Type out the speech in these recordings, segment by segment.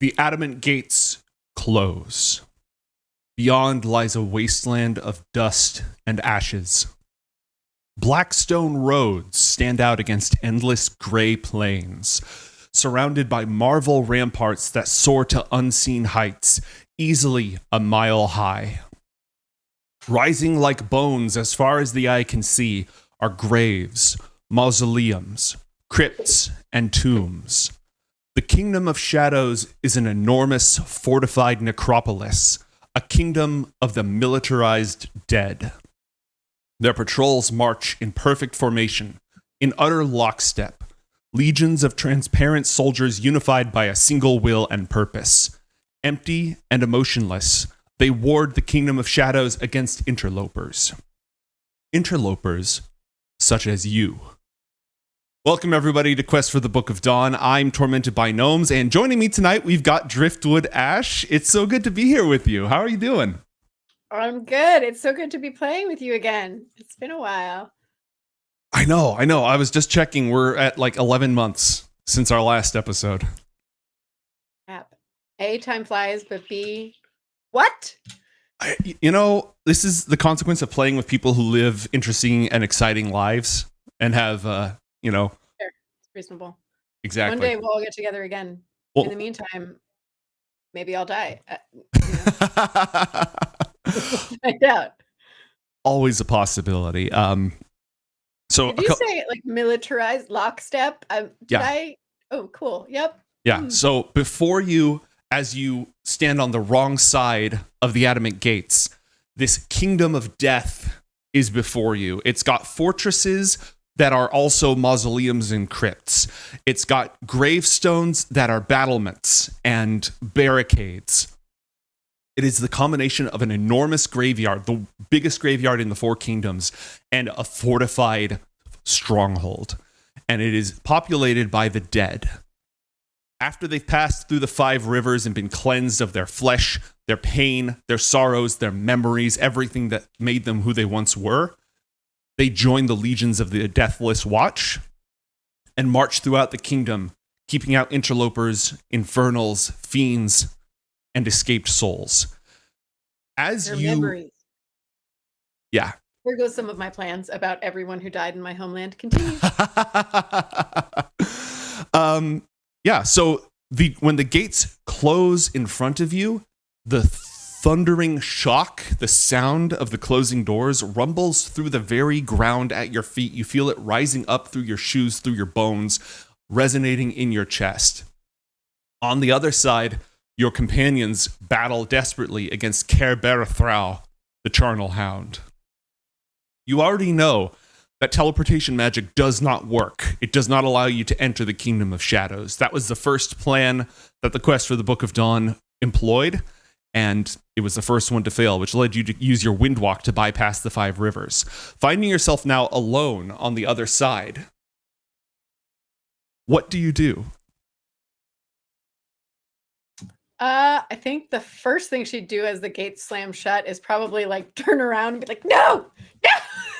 The Adamant gates close. Beyond lies a wasteland of dust and ashes. Black stone roads stand out against endless gray plains, surrounded by marble ramparts that soar to unseen heights, easily a mile high. Rising like bones as far as the eye can see are graves, mausoleums, crypts, and tombs. The Kingdom of Shadows is an enormous fortified necropolis, a kingdom of the militarized dead. Their patrols march in perfect formation, in utter lockstep, legions of transparent soldiers unified by a single will and purpose. Empty and emotionless, they ward the Kingdom of Shadows against interlopers. Interlopers such as you. Welcome, everybody, to Quest for the Book of Dawn. I'm Tormented by Gnomes, and joining me tonight, we've got Driftwood Ash. It's so good to be here with you. How are you doing? I'm good. It's so good to be playing with you again. It's been a while. I know. I was just checking. We're at like 11 months since our last episode. Crap. A, time flies, but B, what? This is the consequence of playing with people who live interesting and exciting lives and have, Sure. It's reasonable. Exactly. One day we'll all get together again. Well, in the meantime, maybe I'll die. Find out. Always a possibility. So Did you say like militarized lockstep? Yeah. Oh, cool. Yep. Yeah. So before you, as you stand on the wrong side of the Adamant gates, this kingdom of death is before you. It's got fortresses that are also mausoleums and crypts. It's got gravestones that are battlements and barricades. It is the combination of an enormous graveyard, the biggest graveyard in the Four Kingdoms, and a fortified stronghold. And it is populated by the dead. After they've passed through the 5 rivers and been cleansed of their flesh, their pain, their sorrows, their memories, everything that made them who they once were, they join the legions of the Deathless Watch and march throughout the kingdom, keeping out interlopers, infernals, fiends, and escaped souls. Memories. Yeah. There goes some of my plans about everyone who died in my homeland. Continue. Yeah, so when the gates close in front of you, the thundering shock, the sound of the closing doors rumbles through the very ground at your feet. You feel it rising up through your shoes, through your bones, resonating in your chest. On the other side, your companions battle desperately against Kerberthrau, the Charnel Hound. You already know that teleportation magic does not work. It does not allow you to enter the Kingdom of Shadows. That was the first plan that the Quest for the Book of Dawn employed, and it was the first one to fail, which led you to use your Windwalk to bypass the 5 rivers. Finding yourself now alone on the other side, what do you do? I think the first thing she'd do as the gates slam shut is probably like turn around and be like, no!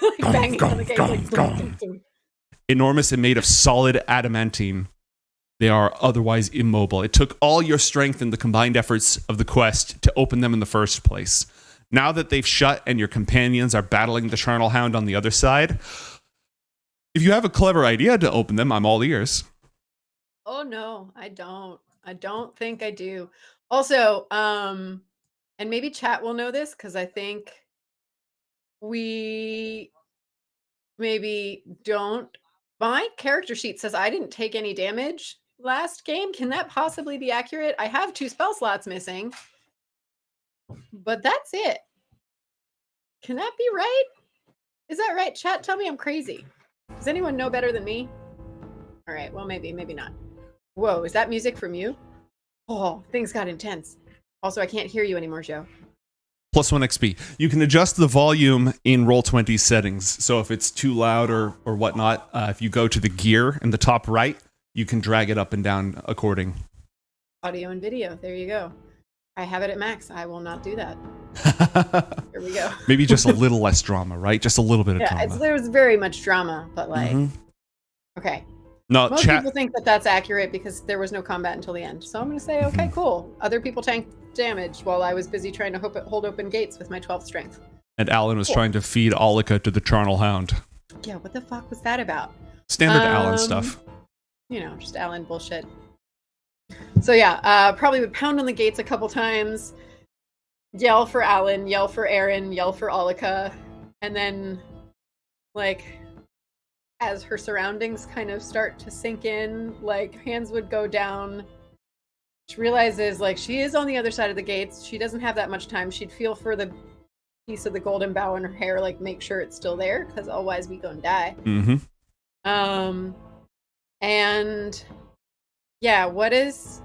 Like banging on the gate. Like, boom, boom, boom. Enormous and made of solid adamantine, they are otherwise immobile. It took all your strength and the combined efforts of the quest to open them in the first place. Now that they've shut and your companions are battling the Charnel Hound on the other side, if you have a clever idea to open them, I'm all ears. Oh no, I don't. I don't think I do. Also, and maybe chat will know this because I think we maybe don't. My character sheet says I didn't take any damage last game. Can that possibly be accurate? I have 2 spell slots missing, but that's it. Can that be right? Is that right? Chat, tell me I'm crazy. Does anyone know better than me? All right, well, maybe not. Whoa, is that music from you? Oh, things got intense. Also, I can't hear you anymore, Joe. +1 XP. You can adjust the volume in Roll20 settings. So if it's too loud or whatnot, if you go to the gear in the top right, you can drag it up and down according. Audio and video. There you go. I have it at max. I will not do that. Here we go. Maybe just a little less drama, right? Just a little bit of drama. There's very much drama, but like, okay. No, Most chat. people think that that's accurate because there was no combat until the end. So I'm going to say, okay, cool. Other people tanked damage while I was busy trying to hold open gates with my 12th strength. And Alan was trying to feed Alika to the Charnel Hound. Yeah, what the fuck was that about? Standard Alan stuff. You know, just Alan bullshit. So yeah, probably would pound on the gates a couple times, yell for Alan, yell for Aaron, yell for Alika, and then, like, as her surroundings kind of start to sink in, like, hands would go down. She realizes, like, she is on the other side of the gates. She doesn't have that much time. She'd feel for the piece of the golden bow in her hair, like, make sure it's still there, because otherwise we gonna die. And yeah, what is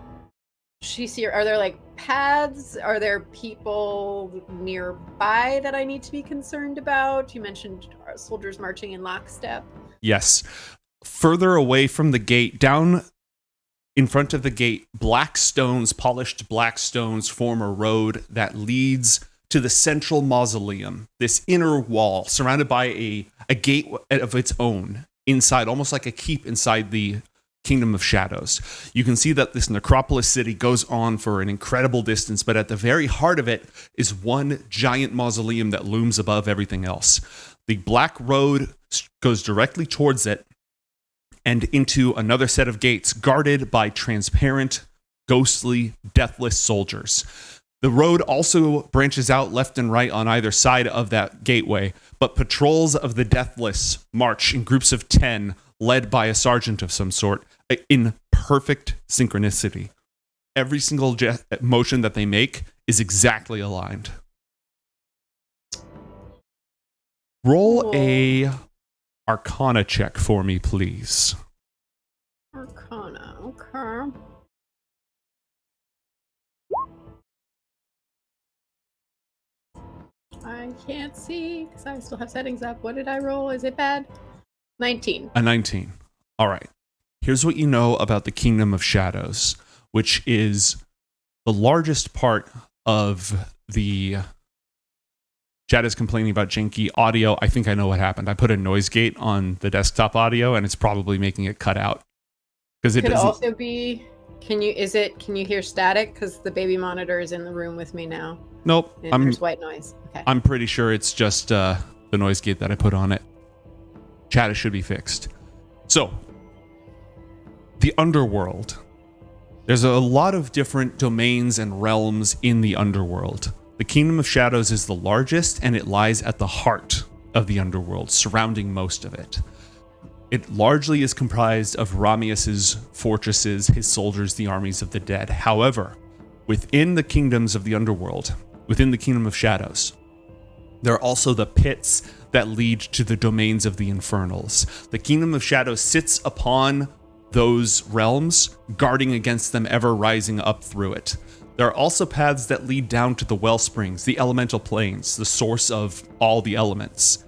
she see? Are there, like, paths? Are there people nearby that I need to be concerned about? You mentioned soldiers marching in lockstep. Yes. Further away from the gate, down in front of the gate, polished black stones form a road that leads to the central mausoleum, this inner wall surrounded by a gate of its own inside, almost like a keep inside the Kingdom of Shadows. You can see that this necropolis city goes on for an incredible distance, but at the very heart of it is one giant mausoleum that looms above everything else. The black road goes directly towards it and into another set of gates guarded by transparent, ghostly, deathless soldiers. The road also branches out left and right on either side of that gateway, but patrols of the deathless march in groups of 10, led by a sergeant of some sort, in perfect synchronicity. Every single motion that they make is exactly aligned. Roll a Arcana check for me, please. Arcana, okay. I can't see because I still have settings up. What did I roll? Is it bad? 19. A 19. All right. Here's what you know about the Kingdom of Shadows, which is the largest part of the... Chad is complaining about janky audio. I think I know what happened. I put a noise gate on the desktop audio, and it's probably making it cut out. Because it could also be. Can you hear static? Because the baby monitor is in the room with me now. Nope. And there's white noise. Okay. I'm pretty sure it's just the noise gate that I put on it. Chad, it should be fixed. So, the underworld. There's a lot of different domains and realms in the underworld. The Kingdom of Shadows is the largest, and it lies at the heart of the underworld, surrounding most of it. It largely is comprised of Ramius's fortresses, his soldiers, the armies of the dead. However, within the kingdoms of the underworld, within the Kingdom of Shadows, there are also the pits that lead to the domains of the infernals. The Kingdom of Shadows sits upon those realms, guarding against them ever rising up through it. There are also paths that lead down to the well springs, the elemental planes, the source of all the elements.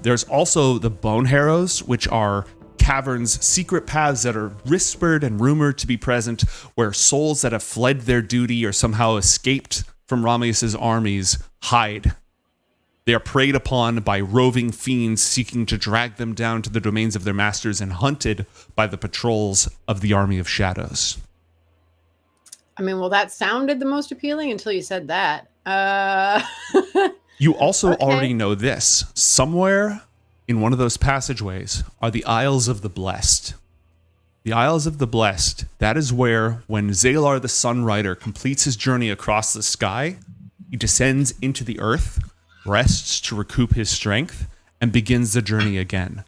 There's also the Bone Harrows, which are caverns, secret paths that are whispered and rumored to be present, where souls that have fled their duty or somehow escaped from Ramius's armies hide. They are preyed upon by roving fiends seeking to drag them down to the domains of their masters and hunted by the patrols of the Army of Shadows. I mean, well, that sounded the most appealing until you said that. You also already know this. Somewhere in one of those passageways are the Isles of the Blessed. The Isles of the Blessed, that is where, when Zalar the Sunrider completes his journey across the sky, he descends into the earth, rests to recoup his strength, and begins the journey again.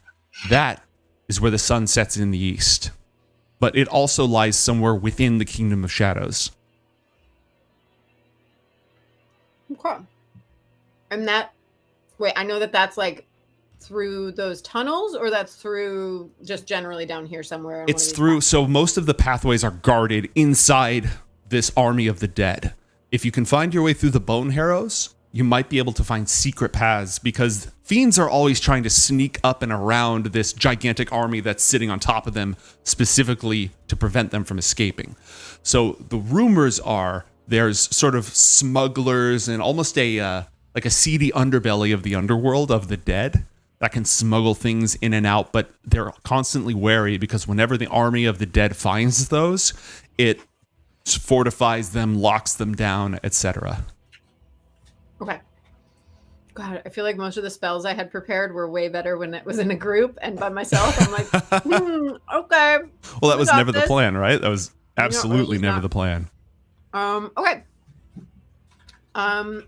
That is where the sun sets in the east. But it also lies somewhere within the Kingdom of Shadows. Okay. And that, wait, I know that that's like through those tunnels, or that's through just generally down here somewhere? It's through, so most of the pathways are guarded inside this army of the dead. If you can find your way through the Bone Harrows, you might be able to find secret paths, because fiends are always trying to sneak up and around this gigantic army that's sitting on top of them, specifically to prevent them from escaping. So the rumors are there's sort of smugglers and almost like a seedy underbelly of the underworld of the dead that can smuggle things in and out, but they're constantly wary because whenever the army of the dead finds those, it fortifies them, locks them down, etc. Okay. God, I feel like most of the spells I had prepared were way better when it was in a group and by myself. I'm like, okay. Well, that was never the plan, right? That was absolutely never not the plan. Okay.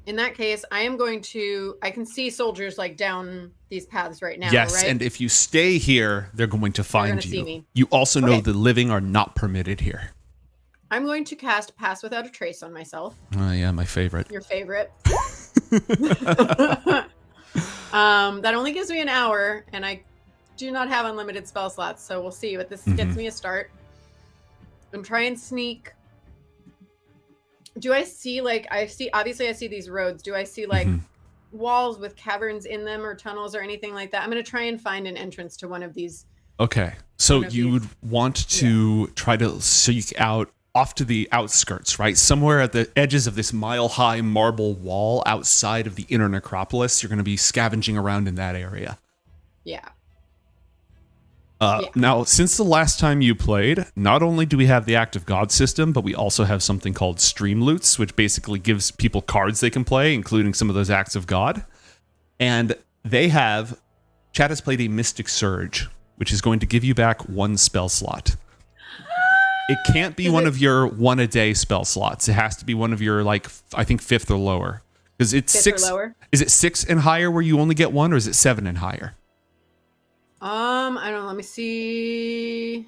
In that case, I am going to, I can see soldiers like down these paths right now, Yes, right? and if you stay here, they're going to find gonna see you. me. You also know Okay. the living are not permitted here. I'm going to cast Pass Without a Trace on myself. Oh, yeah, my favorite. Your favorite. That only gives me an hour, and I do not have unlimited spell slots, so we'll see. But this gets me a start. And try and sneak. Do I see, like, obviously I see these roads. Do I see, like, walls with caverns in them or tunnels or anything like that? I'm going to try and find an entrance to one of these. Okay, so you would want to try to seek out off to the outskirts, right? Somewhere at the edges of this mile-high marble wall outside of the inner necropolis. You're going to be scavenging around in that area. Yeah. Now, since the last time you played, not only do we have the Act of God system, but we also have something called Stream Loots, which basically gives people cards they can play, including some of those Acts of God. And Chad has played a Mystic Surge, which is going to give you back 1 spell slot. It can't be one of your 1-a-day spell slots. It has to be one of your, like, I think 5th or lower. Because it's 6 or lower? Is it 6 and higher where you only get 1, or is it 7 and higher? I don't know. Let me see.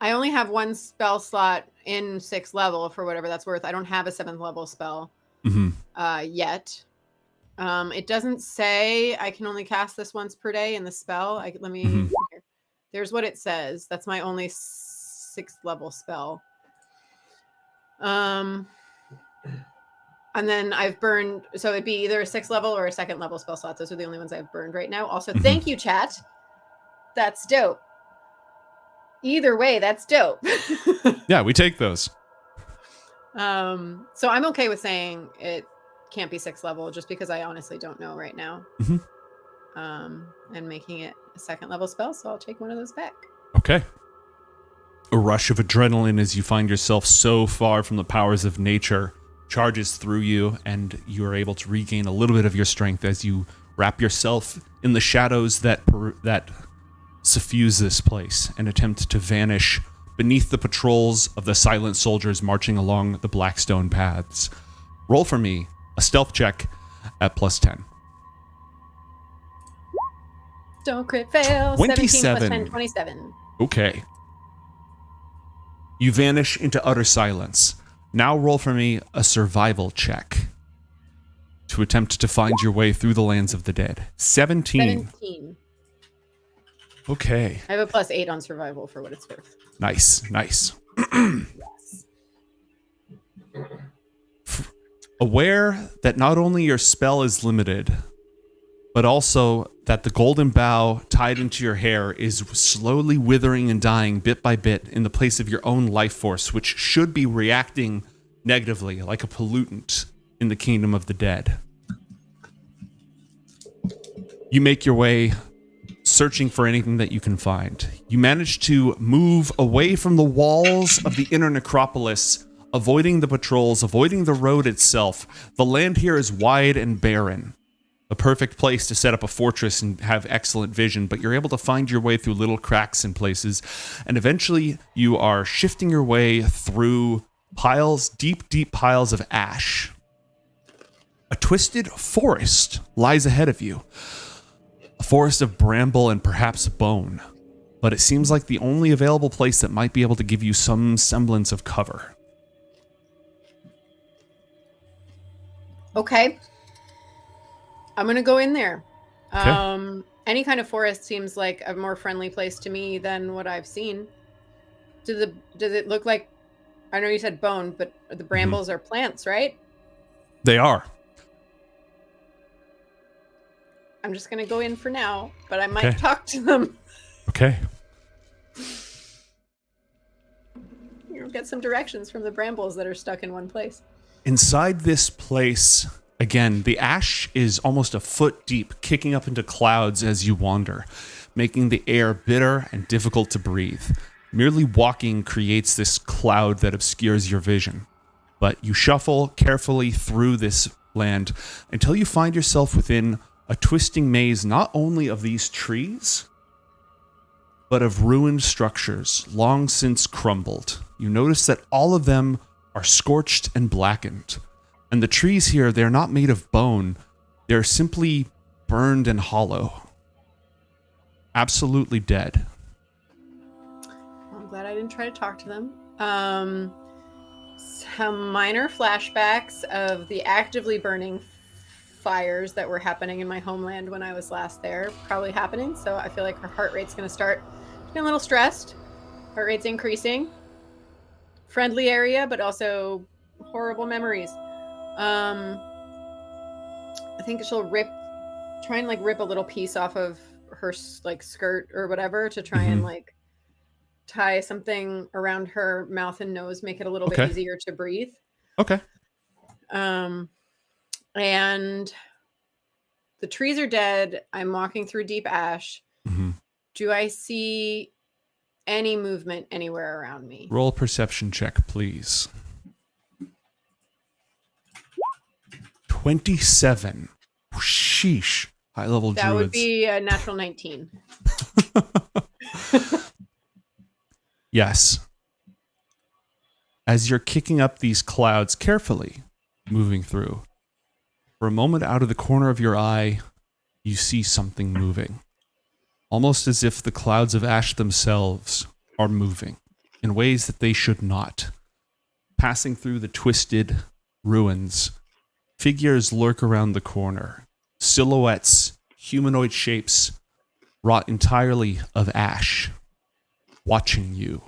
I only have 1 spell slot in 6th level for whatever that's worth. I don't have a 7th level spell yet. It doesn't say I can only cast this once per day in the spell. Here. There's what it says. That's my only 6th level spell. And then I've burned, so it'd be either a 6th level or a 2nd level spell slot. Those are the only ones I've burned right now. Also, thank you, chat. That's dope. Either way, that's dope. Yeah, we take those. So I'm okay with saying it can't be 6th level just because I honestly don't know right now. And making it a 2nd level spell, so I'll take one of those back. Okay. A rush of adrenaline as you find yourself so far from the powers of nature charges through you, and you are able to regain a little bit of your strength as you wrap yourself in the shadows that suffuse this place and attempt to vanish beneath the patrols of the silent soldiers marching along the Blackstone paths. Roll for me a stealth check at +10. Don't crit fail. 17 plus 10, 27. Okay. You vanish into utter silence. Now roll for me a survival check to attempt to find your way through the lands of the dead. 17. Okay. I have a +8 on survival for what it's worth. Nice. Yes. Aware that not only your spell is limited, but also that the golden bough tied into your hair is slowly withering and dying bit by bit in the place of your own life force, which should be reacting negatively like a pollutant in the kingdom of the dead. You make your way searching for anything that you can find. You manage to move away from the walls of the inner necropolis, avoiding the patrols, avoiding the road itself. The land here is wide and barren. A perfect place to set up a fortress and have excellent vision, but you're able to find your way through little cracks in places, and eventually you are shifting your way through deep piles of ash. A twisted forest lies ahead of you. A forest of bramble and perhaps bone, but it seems like the only available place that might be able to give you some semblance of cover. Okay. I'm going to go in there. Okay. Any kind of forest seems like a more friendly place to me than what I've seen. Does it look like, I know you said bone, but the brambles are plants, right? They are. I'm just going to go in for now, but I might talk to them. Okay. You'll get some directions from the brambles that are stuck in one place. Inside this place, Again, the ash is almost a foot deep, kicking up into clouds as you wander, making the air bitter and difficult to breathe. Merely walking creates this cloud that obscures your vision. But you shuffle carefully through this land until you find yourself within a twisting maze not only of these trees, but of ruined structures long since crumbled. You notice that all of them are scorched and blackened. And the trees here, they're not made of bone. They're simply burned and hollow. Absolutely dead. I'm glad I didn't try to talk to them. Some minor flashbacks of the actively burning fires that were happening in my homeland when I was last there. Probably happening, so I feel like her heart rate's going to start getting a little stressed. Heart rate's increasing. Friendly area, but also horrible memories. I think she'll try and rip a little piece off of her skirt or whatever to try and tie something around her mouth and nose, make it a little bit easier to breathe. Okay. And the trees are dead. I'm walking through deep ash. Mm-hmm. Do I see any movement anywhere around me? Roll a perception check, please. 27. Sheesh. High-level druids. That would be a natural 19. Yes. As you're kicking up these clouds carefully, moving through, for a moment out of the corner of your eye, you see something moving. Almost as if the clouds of ash themselves are moving in ways that they should not. Passing through the twisted ruins, figures lurk around the corner. Silhouettes, humanoid shapes, wrought entirely of ash, watching you.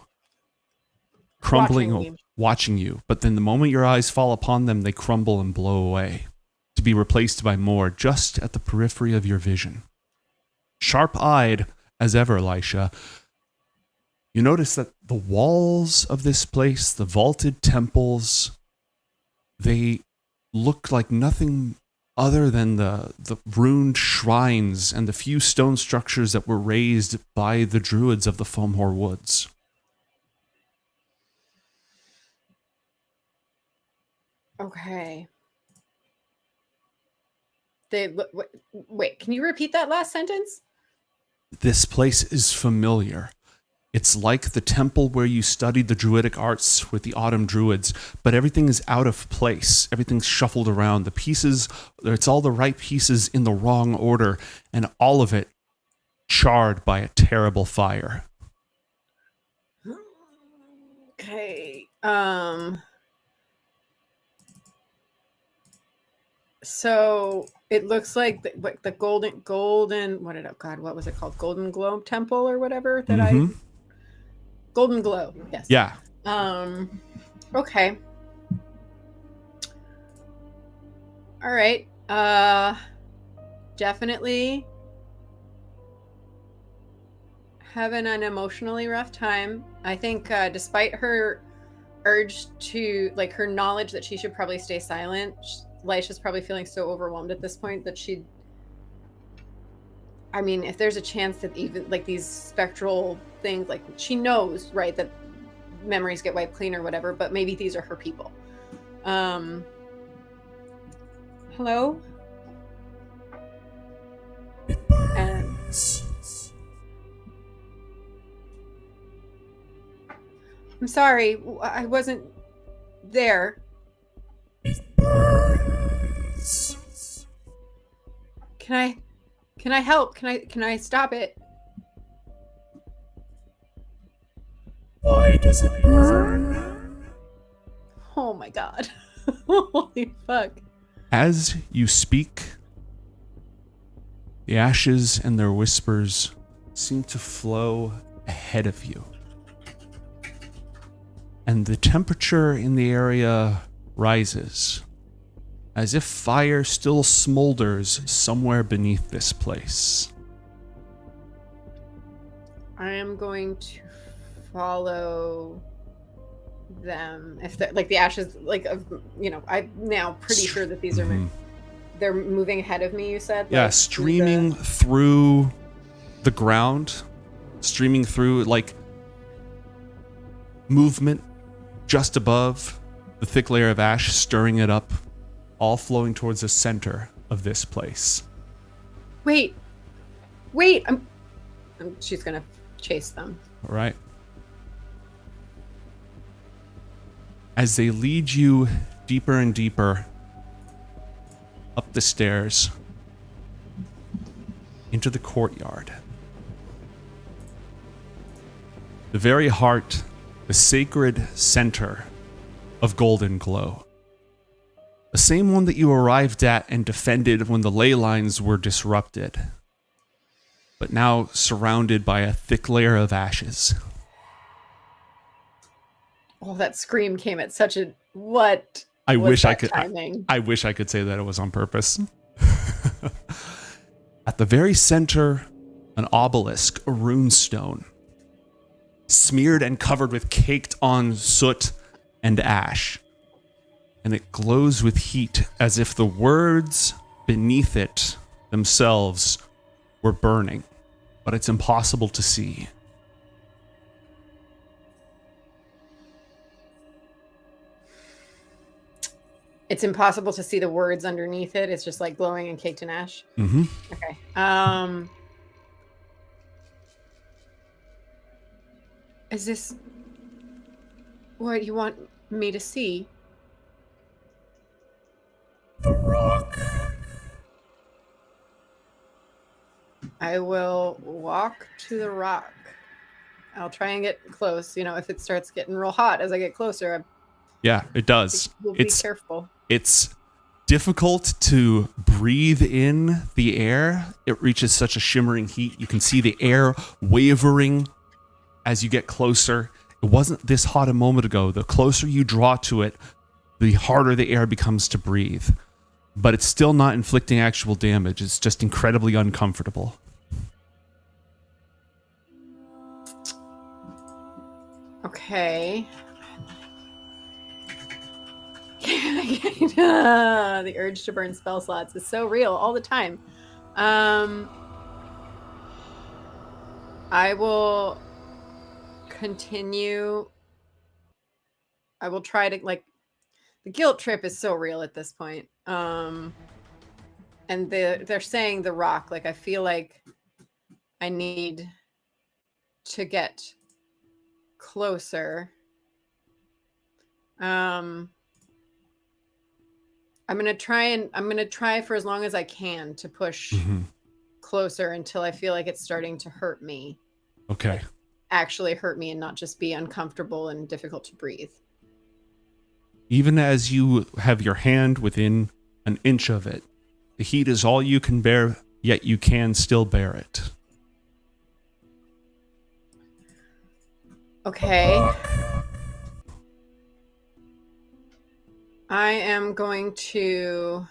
Crumbling, watching you. But then the moment your eyes fall upon them, they crumble and blow away, to be replaced by more just at the periphery of your vision. Sharp-eyed as ever, Lysha, you notice that the walls of this place, the vaulted temples, they look like nothing other than the ruined shrines and the few stone structures that were raised by the druids of the Foamhor Woods. Okay. Wait, can you repeat that last sentence? This place is familiar. It's like the temple where you studied the druidic arts with the autumn druids, but everything is out of place. Everything's shuffled around. The pieces, it's all the right pieces in the wrong order, and all of it charred by a terrible fire. Okay. So it looks like the golden, what was it called? Golden Globe Temple or whatever that Golden Glow. Yes. Yeah. Okay. All right. Definitely having an emotionally rough time. I think despite her urge to, her knowledge that she should probably stay silent, Lysha's probably feeling so overwhelmed at this point that if there's a chance that even these spectral things, she knows, right, that memories get wiped clean or whatever, but maybe these are her people. Hello? I'm sorry, I wasn't there. Can I help? Can I stop it? Why does it burn? Oh my god. Holy fuck. As you speak, the ashes and their whispers seem to flow ahead of you. And the temperature in the area rises, as if fire still smolders somewhere beneath this place. I am going to follow them. If they're the ashes, I'm now pretty sure that these are they're moving ahead of me, you said? Yeah, Like, streaming through the ground, streaming through, like, movement just above the thick layer of ash, stirring it up, all flowing towards the center of this place. Wait, she's gonna chase them. All right. As they lead you deeper and deeper up the stairs into the courtyard, the very heart, the sacred center of Golden Glow, the same one that you arrived at and defended when the ley lines were disrupted, but now surrounded by a thick layer of ashes. Oh, that scream came at such a what? I was wish I that could. timing? I wish I could say that it was on purpose. At the very center, an obelisk, a rune stone, smeared and covered with caked on soot and ash, and it glows with heat as if the words beneath it themselves were burning, but it's impossible to see. It's impossible to see the words underneath it. It's just like glowing and caked in ash. Mm-hmm. Okay. Is this what you want me to see? The rock. I will walk to the rock. I'll try and get close. You know, if it starts getting real hot as I get closer, Yeah, it does. we'll be careful. It's difficult to breathe in the air. It reaches such a shimmering heat. You can see the air wavering as you get closer. It wasn't this hot a moment ago. The closer you draw to it, the harder the air becomes to breathe. But it's still not inflicting actual damage. It's just incredibly uncomfortable. Okay. The urge to burn spell slots is so real all the time. I will continue. I will try to, like, the guilt trip is so real at this point. And they're saying the rock. Like, I feel like I need to get closer. I'm gonna try for as long as I can to push closer until I feel like it's starting to hurt me. Okay. Like, actually hurt me and not just be uncomfortable and difficult to breathe. Even as you have your hand within an inch of it, the heat is all you can bear, yet you can still bear it. Okay. I am going to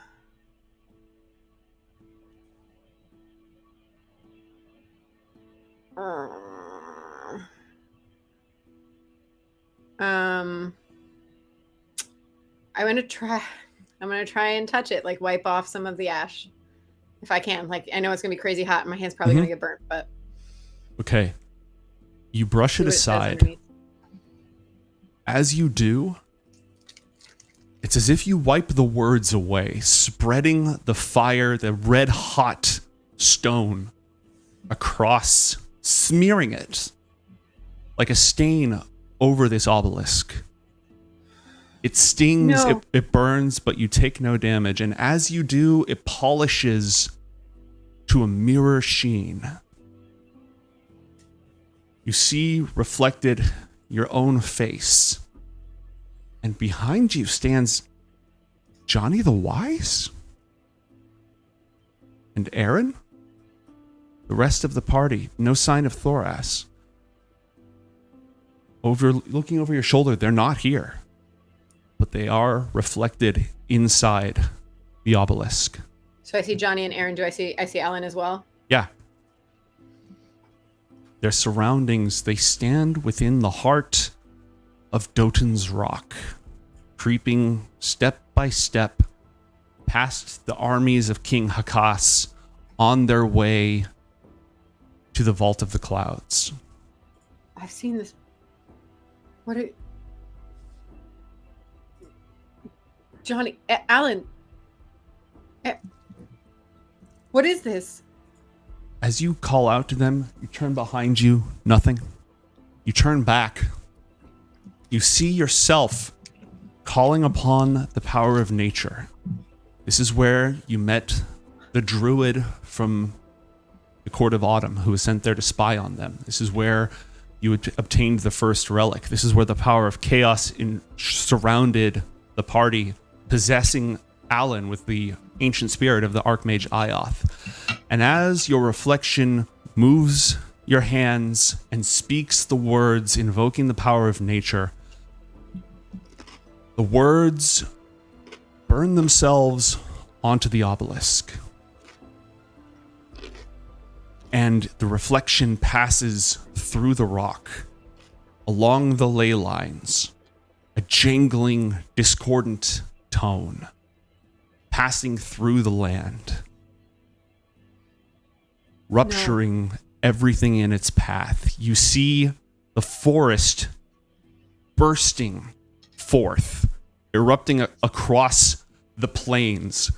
I'm gonna try and touch it, like wipe off some of the ash if I can. Like, I know it's gonna be crazy hot and my hand's probably gonna get burnt, but okay. You brush it aside. As you do, it's as if you wipe the words away, spreading the fire, the red hot stone across, smearing it like a stain over this obelisk. It stings, it burns, but you take no damage. And as you do, it polishes to a mirror sheen. You see reflected your own face. And behind you stands Johnny the Wise? And Aaron? The rest of the party, no sign of Thoras. Looking over your shoulder, they're not here. But they are reflected inside the obelisk. So I see Johnny and Aaron. I see Alan as well? Yeah. Their surroundings, they stand within the heart of Dotan's Rock, creeping step by step past the armies of King Hakas on their way to the Vault of the Clouds. I've seen this. Johnny, Alan. What is this? As you call out to them, you turn behind you, nothing. You turn back. You see yourself calling upon the power of nature. This is where you met the druid from the Court of Autumn who was sent there to spy on them. This is where you obtained the first relic. This is where the power of chaos surrounded the party, possessing Alan with the ancient spirit of the Archmage Ioth. And as your reflection moves your hands and speaks the words invoking the power of nature, the words burn themselves onto the obelisk. And the reflection passes through the rock, along the ley lines, a jangling, discordant tone, passing through the land, rupturing everything in its path. You see the forest bursting forth, erupting across the plains,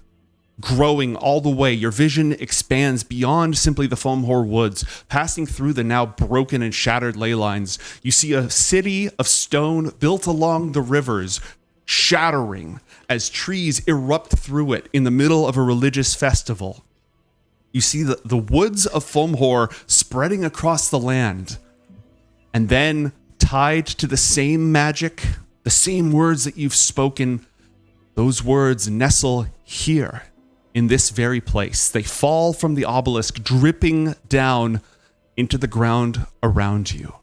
growing all the way. Your vision expands beyond simply the Foamhor Woods, passing through the now broken and shattered ley lines. You see a city of stone built along the rivers, shattering as trees erupt through it in the middle of a religious festival. You see the woods of Foamhor spreading across the land, and then tied to the same magic, the same words that you've spoken, those words nestle here in this very place. They fall from the obelisk, dripping down into the ground around you.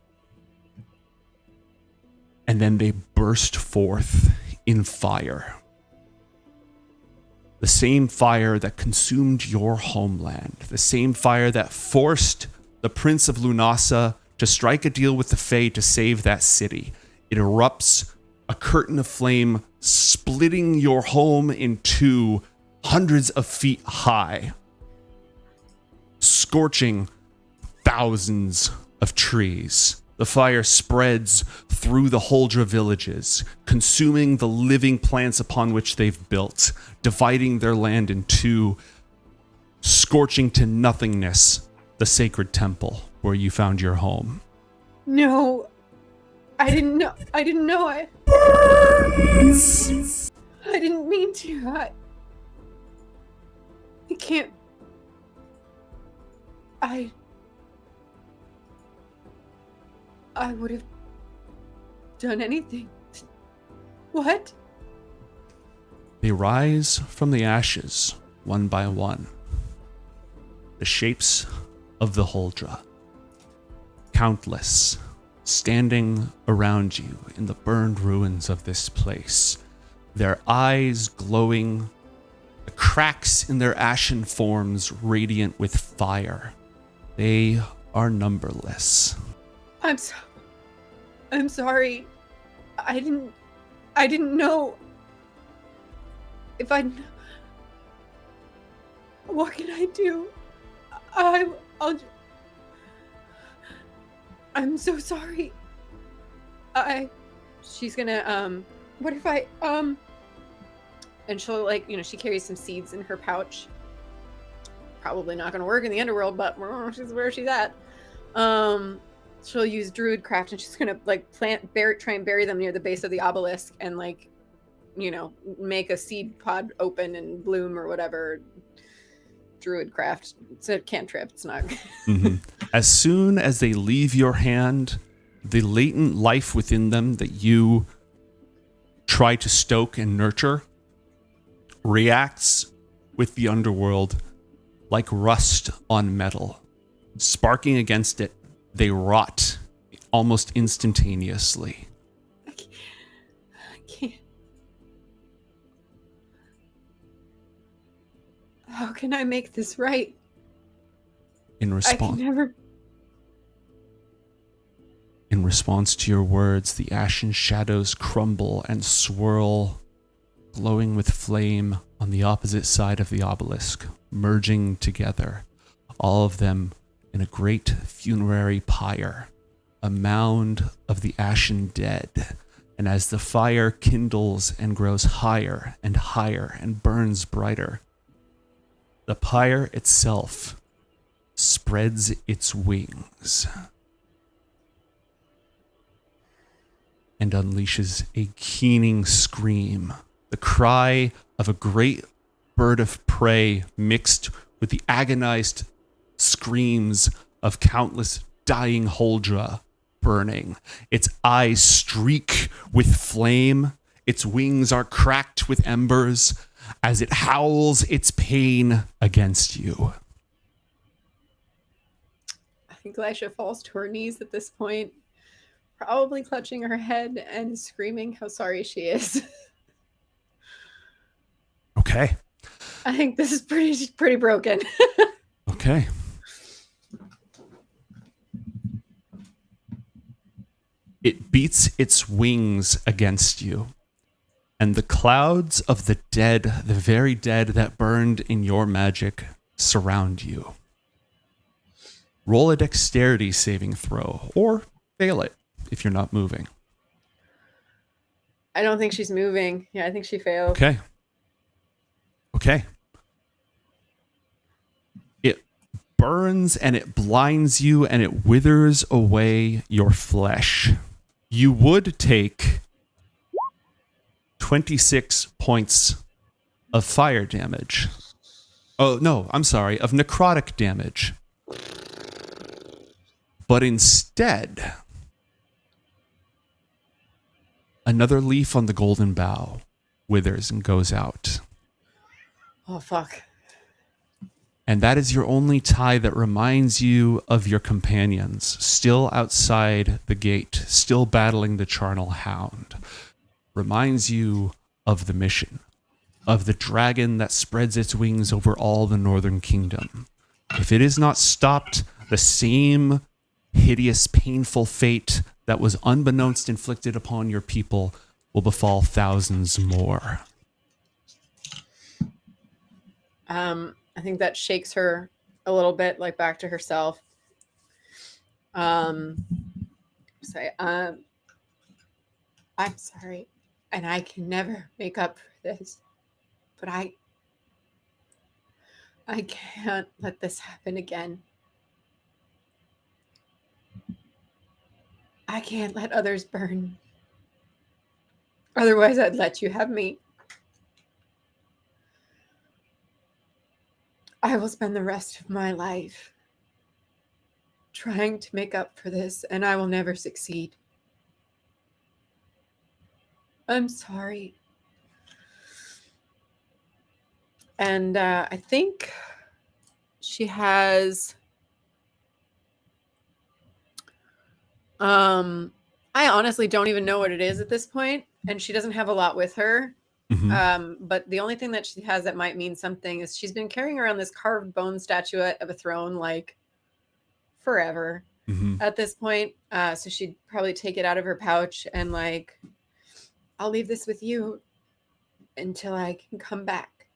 And then they burst forth in fire. The same fire that consumed your homeland. The same fire that forced the Prince of Lunasa to strike a deal with the Fae to save that city. It erupts, a curtain of flame splitting your home in two, hundreds of feet high, scorching thousands of trees. The fire spreads through the Huldra villages, consuming the living plants upon which they've built, dividing their land in two, scorching to nothingness the sacred temple where you found your home. No, I didn't know. I didn't know. I didn't mean to. I can't. I would have done anything. What? They rise from the ashes, one by one. The shapes of the Huldra. Countless, standing around you in the burned ruins of this place. Their eyes glowing, the cracks in their ashen forms radiant with fire. They are numberless. I'm sorry. I didn't know. If I... What can I do? I'm so sorry. She's gonna, what if I, and she'll, like, she carries some seeds in her pouch. Probably not gonna work in the underworld, but she's where she's at. She'll use druidcraft, and she's gonna, like, try and bury them near the base of the obelisk, and, like, make a seed pod open and bloom or whatever. Druidcraft. It's a cantrip. It's not. Mm-hmm. As soon as they leave your hand, the latent life within them that you try to stoke and nurture reacts with the underworld like rust on metal. Sparking against it, they rot almost instantaneously. I can't. How can I make this right? In response, I can never. In response to your words, the ashen shadows crumble and swirl, glowing with flame on the opposite side of the obelisk, merging together, all of them in a great funerary pyre, a mound of the ashen dead. And as the fire kindles and grows higher and higher and burns brighter, the pyre itself spreads its wings and unleashes a keening scream, the cry of a great bird of prey mixed with the agonized screams of countless dying Huldra burning. Its eyes streak with flame. Its wings are cracked with embers as it howls its pain against you. I think Lysha falls to her knees at this point, probably clutching her head and screaming how sorry she is. Okay. I think this is pretty broken. Okay. It beats its wings against you, and the clouds of the dead, the very dead that burned in your magic, surround you. Roll a dexterity saving throw, or fail it if you're not moving. I don't think she's moving. Yeah, I think she failed. Okay. Okay. It burns and it blinds you and it withers away your flesh. You would take 26 points of fire damage. Oh, no, I'm sorry, of necrotic damage. But instead, another leaf on the golden bough withers and goes out. Oh, fuck. And that is your only tie that reminds you of your companions, still outside the gate, still battling the charnel hound. Reminds you of the mission, of the dragon that spreads its wings over all the northern kingdom. If it is not stopped, the same hideous, painful fate that was unbeknownst inflicted upon your people will befall thousands more. I think that shakes her a little bit, like back to herself. Say, I'm sorry, and I can never make up for this, but I can't let this happen again. I can't let others burn. Otherwise, I'd let you have me. I will spend the rest of my life trying to make up for this, and I will never succeed. I'm sorry. And I think she has... I honestly don't even know what it is at this point, and she doesn't have a lot with her. Mm-hmm. But the only thing that she has that might mean something is she's been carrying around this carved bone statuette of a throne like forever at this point. So she'd probably take it out of her pouch and like, I'll leave this with you until I can come back.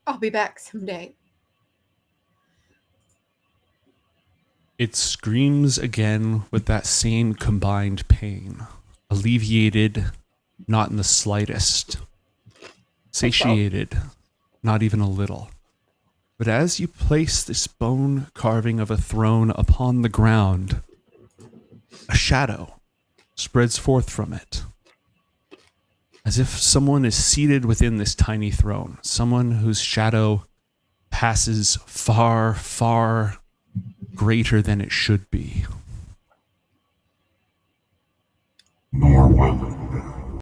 I'll be back someday. It screams again with that same combined pain, alleviated, not in the slightest, satiated, not even a little. But as you place this bone carving of a throne upon the ground, a shadow spreads forth from it, as if someone is seated within this tiny throne, someone whose shadow passes far, far greater than it should be. Norwalyn.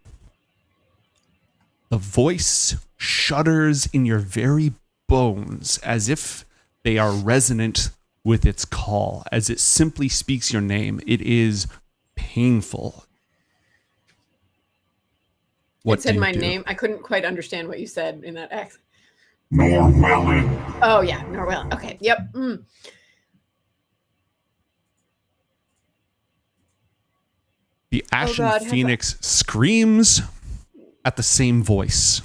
The voice shudders in your very bones as if they are resonant with its call, as it simply speaks your name. It is painful. What it said do you my do? name. I couldn't quite understand what you said in that accent. Norwalyn. Oh, yeah. Norwalyn. Okay. Yep. The Ashen God, Phoenix screams, at the same voice.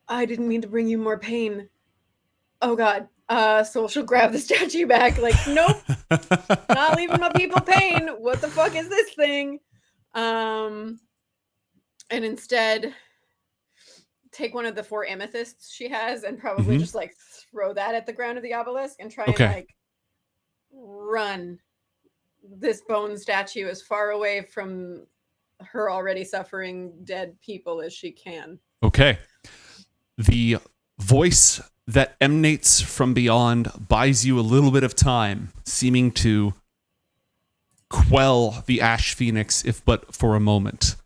I didn't mean to bring you more pain. Oh God. So she'll grab the statue back, like, nope, not leaving my people pain. What the fuck is this thing? And instead take one of the 4 amethysts she has and probably just like throw that at the ground of the obelisk and try and like run this bone statue as far away from her already suffering dead people as she can. Okay. The voice that emanates from beyond buys you a little bit of time, seeming to quell the Ash Phoenix, if but for a moment.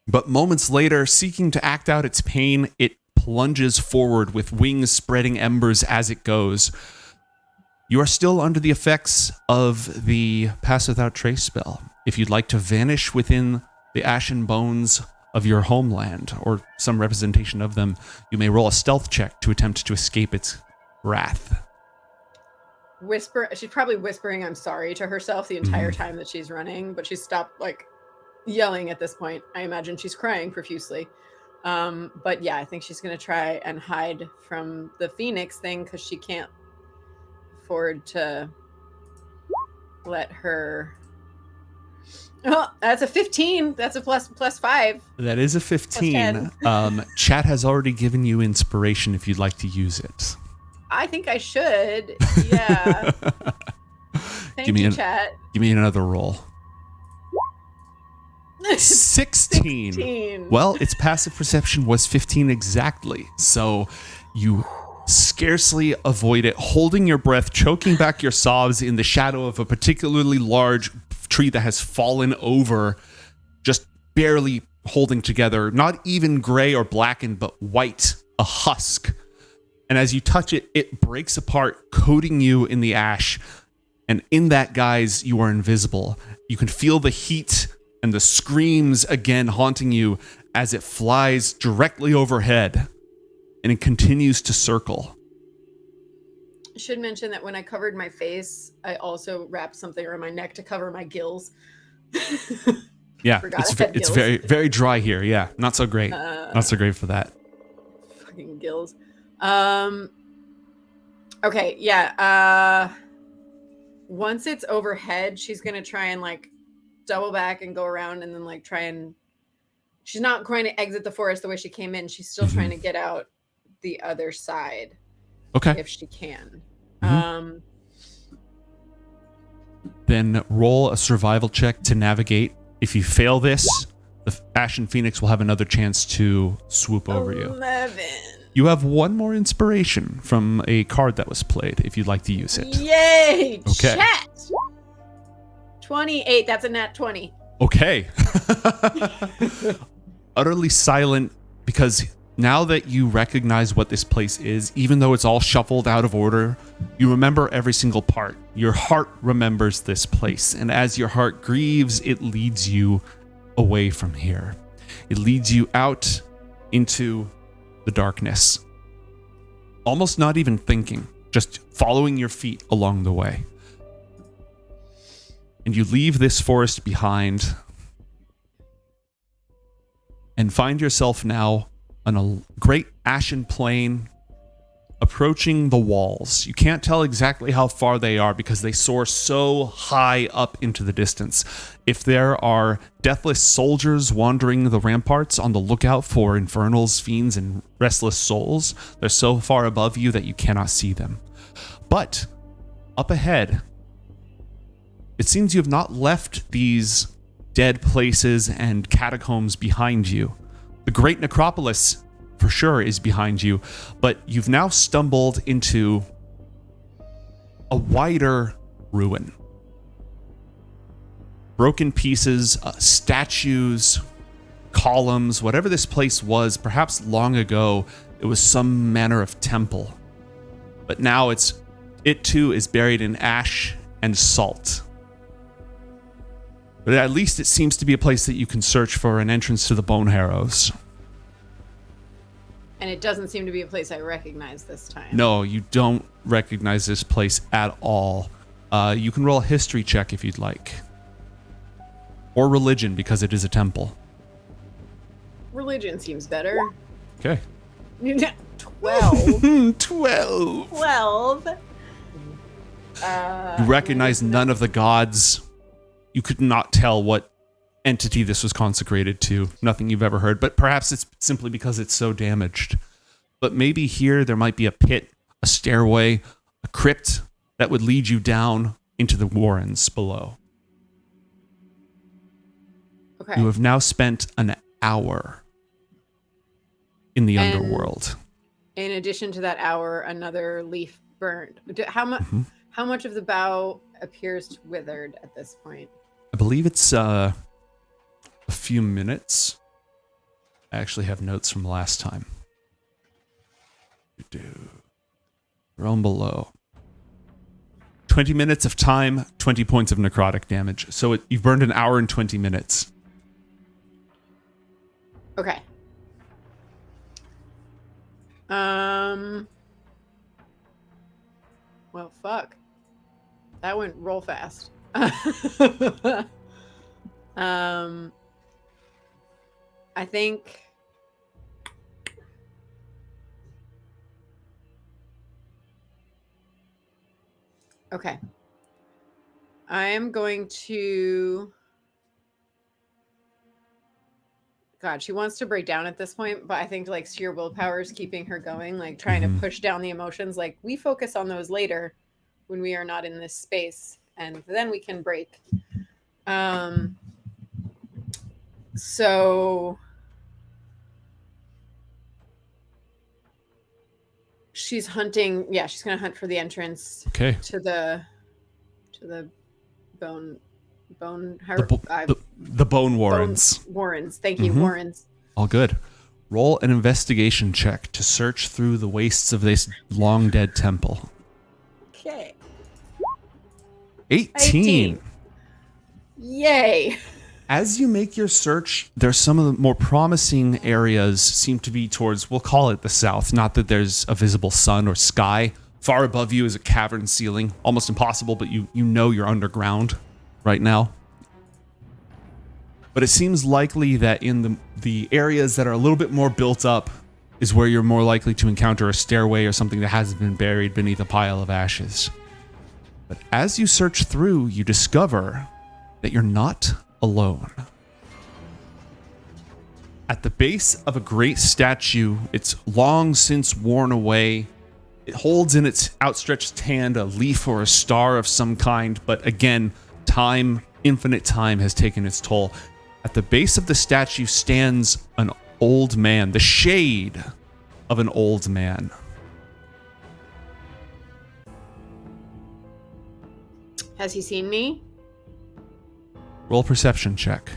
But moments later, seeking to act out its pain, it plunges forward with wings spreading embers as it goes. You are still under the effects of the Pass Without Trace spell. If you'd like to vanish within the ashen bones of your homeland, or some representation of them, you may roll a stealth check to attempt to escape its wrath. She's probably whispering I'm sorry to herself the entire time that she's running, but she's stopped like yelling at this point. I imagine she's crying profusely. But yeah, I think she's going to try and hide from the Phoenix thing because she can't afford to let her... Oh, that's a 15. That's a plus 5. That is a 15. Chat has already given you inspiration if you'd like to use it. I think I should. Yeah. Thank you, chat. Give me another roll. 16. 16. Well, its passive perception was 15 exactly. So you scarcely avoid it, holding your breath, choking back your sobs in the shadow of a particularly large tree that has fallen over, just barely holding together, not even gray or blackened, but white, a husk. And as you touch it, it breaks apart, coating you in the ash. And in that guise, you are invisible. You can feel the heat and the screams again haunting you as it flies directly overhead. And it continues to circle. I should mention that when I covered my face, I also wrapped something around my neck to cover my gills. Yeah, it's very, very dry here. Yeah, not so great. Not so great for that. Fucking gills. Okay, yeah. Once it's overhead, she's gonna try and like double back and go around and then like try and... She's not trying to exit the forest the way she came in. She's still trying to get out the other side. Okay. If she can. Then roll a survival check to navigate. If you fail this, the Ashen Phoenix will have another chance to swoop over you. 11. You have one more inspiration from a card that was played, if you'd like to use it. Yay! Okay. Chat! 28. That's a nat 20. Okay. Utterly silent, because now that you recognize what this place is, even though it's all shuffled out of order, you remember every single part. Your heart remembers this place, and as your heart grieves, it leads you away from here. It leads you out into the darkness. Almost not even thinking, just following your feet along the way. And you leave this forest behind and find yourself now on a great ashen plain approaching the walls. You can't tell exactly how far they are because they soar so high up into the distance. If there are deathless soldiers wandering the ramparts on the lookout for infernals, fiends, and restless souls, they're so far above you that you cannot see them. But up ahead, it seems you have not left these dead places and catacombs behind you. The great necropolis, for sure, is behind you, but you've now stumbled into a wider ruin. Broken pieces, statues, columns, whatever this place was, perhaps long ago, it was some manner of temple. But now it too is buried in ash and salt. But at least it seems to be a place that you can search for an entrance to the Bone Harrows. And it doesn't seem to be a place I recognize this time. No, you don't recognize this place at all. You can roll a history check if you'd like. Or religion, because it is a temple. Religion seems better. Okay. 12. 12. 12. You recognize none of the gods. You could not tell what entity this was consecrated to. Nothing you've ever heard, but perhaps it's simply because it's so damaged. But maybe here there might be a pit, a stairway, a crypt that would lead you down into the warrens below. Okay. You have now spent an hour in the underworld. In addition to that hour, another leaf burned. How much of the bough appears withered at this point? I believe it's a few minutes. I actually have notes from last time. Realm below. 20 minutes of time, 20 points of necrotic damage. So you've burned an hour and 20 minutes. Okay. Well, fuck. That went roll fast. I think okay. I am going to God, she wants to break down at this point, but I think like sheer willpower is keeping her going, like trying to push down the emotions. Like we focus on those later when we are not in this space, and then we can break. So she's hunting. Yeah, she's gonna hunt for the entrance. Okay. To the bone. The bone warrens. Warrens. Thank you, warrens. All good. Roll an investigation check to search through the wastes of this long dead temple. Okay. 18. Yay. As you make your search, there's some of the more promising areas seem to be towards, we'll call it the south. Not that there's a visible sun or sky. Far above you is a cavern ceiling. Almost impossible, but you know you're underground right now. But it seems likely that in the areas that are a little bit more built up is where you're more likely to encounter a stairway or something that hasn't been buried beneath a pile of ashes. But as you search through, you discover that you're not alone. At the base of a great statue, it's long since worn away. It holds in its outstretched hand a leaf or a star of some kind, but again, time, infinite time, has taken its toll. At the base of the statue stands an old man, the shade of an old man. Has he seen me? Roll perception check.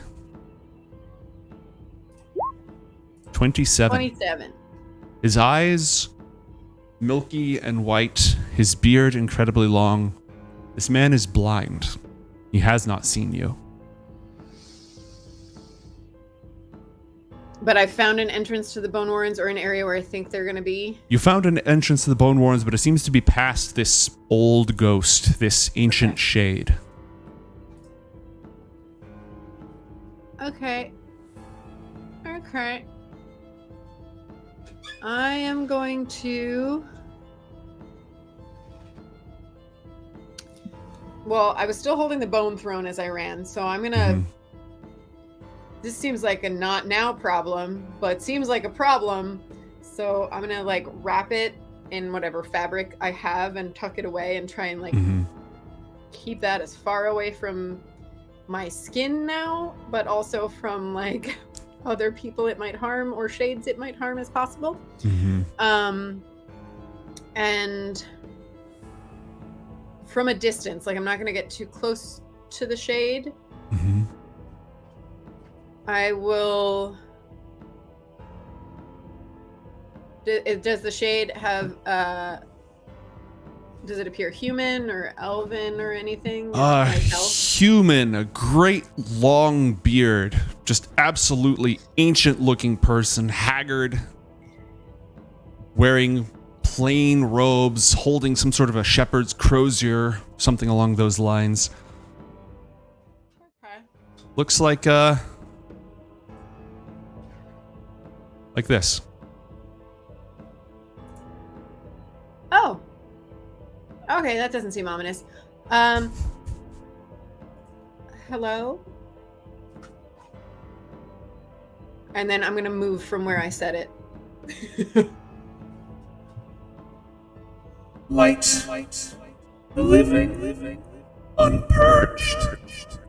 27. 27. His eyes, milky and white, his beard incredibly long. This man is blind. He has not seen you. But I found an entrance to the Bone Warrens, or an area where I think they're going to be. You found an entrance to the Bone Warrens, but it seems to be past this old ghost, this ancient shade. Okay. I am going to... Well, I was still holding the bone throne as I ran, so I'm going to... This seems like a not now problem, but seems like a problem. So I'm going to like wrap it in whatever fabric I have and tuck it away and try and like keep that as far away from my skin now, but also from like other people it might harm or shades it might harm as possible. And from a distance, like I'm not going to get too close to the shade. I will... Does the shade have... Does it appear human or elven or anything? Human. A great long beard. Just absolutely ancient looking person. Haggard. Wearing plain robes. Holding some sort of a shepherd's crozier. Something along those lines. Okay. Looks like this. Oh. Okay, that doesn't seem ominous. Hello? And then I'm going to move from where I said it. Light, the living, unpurged.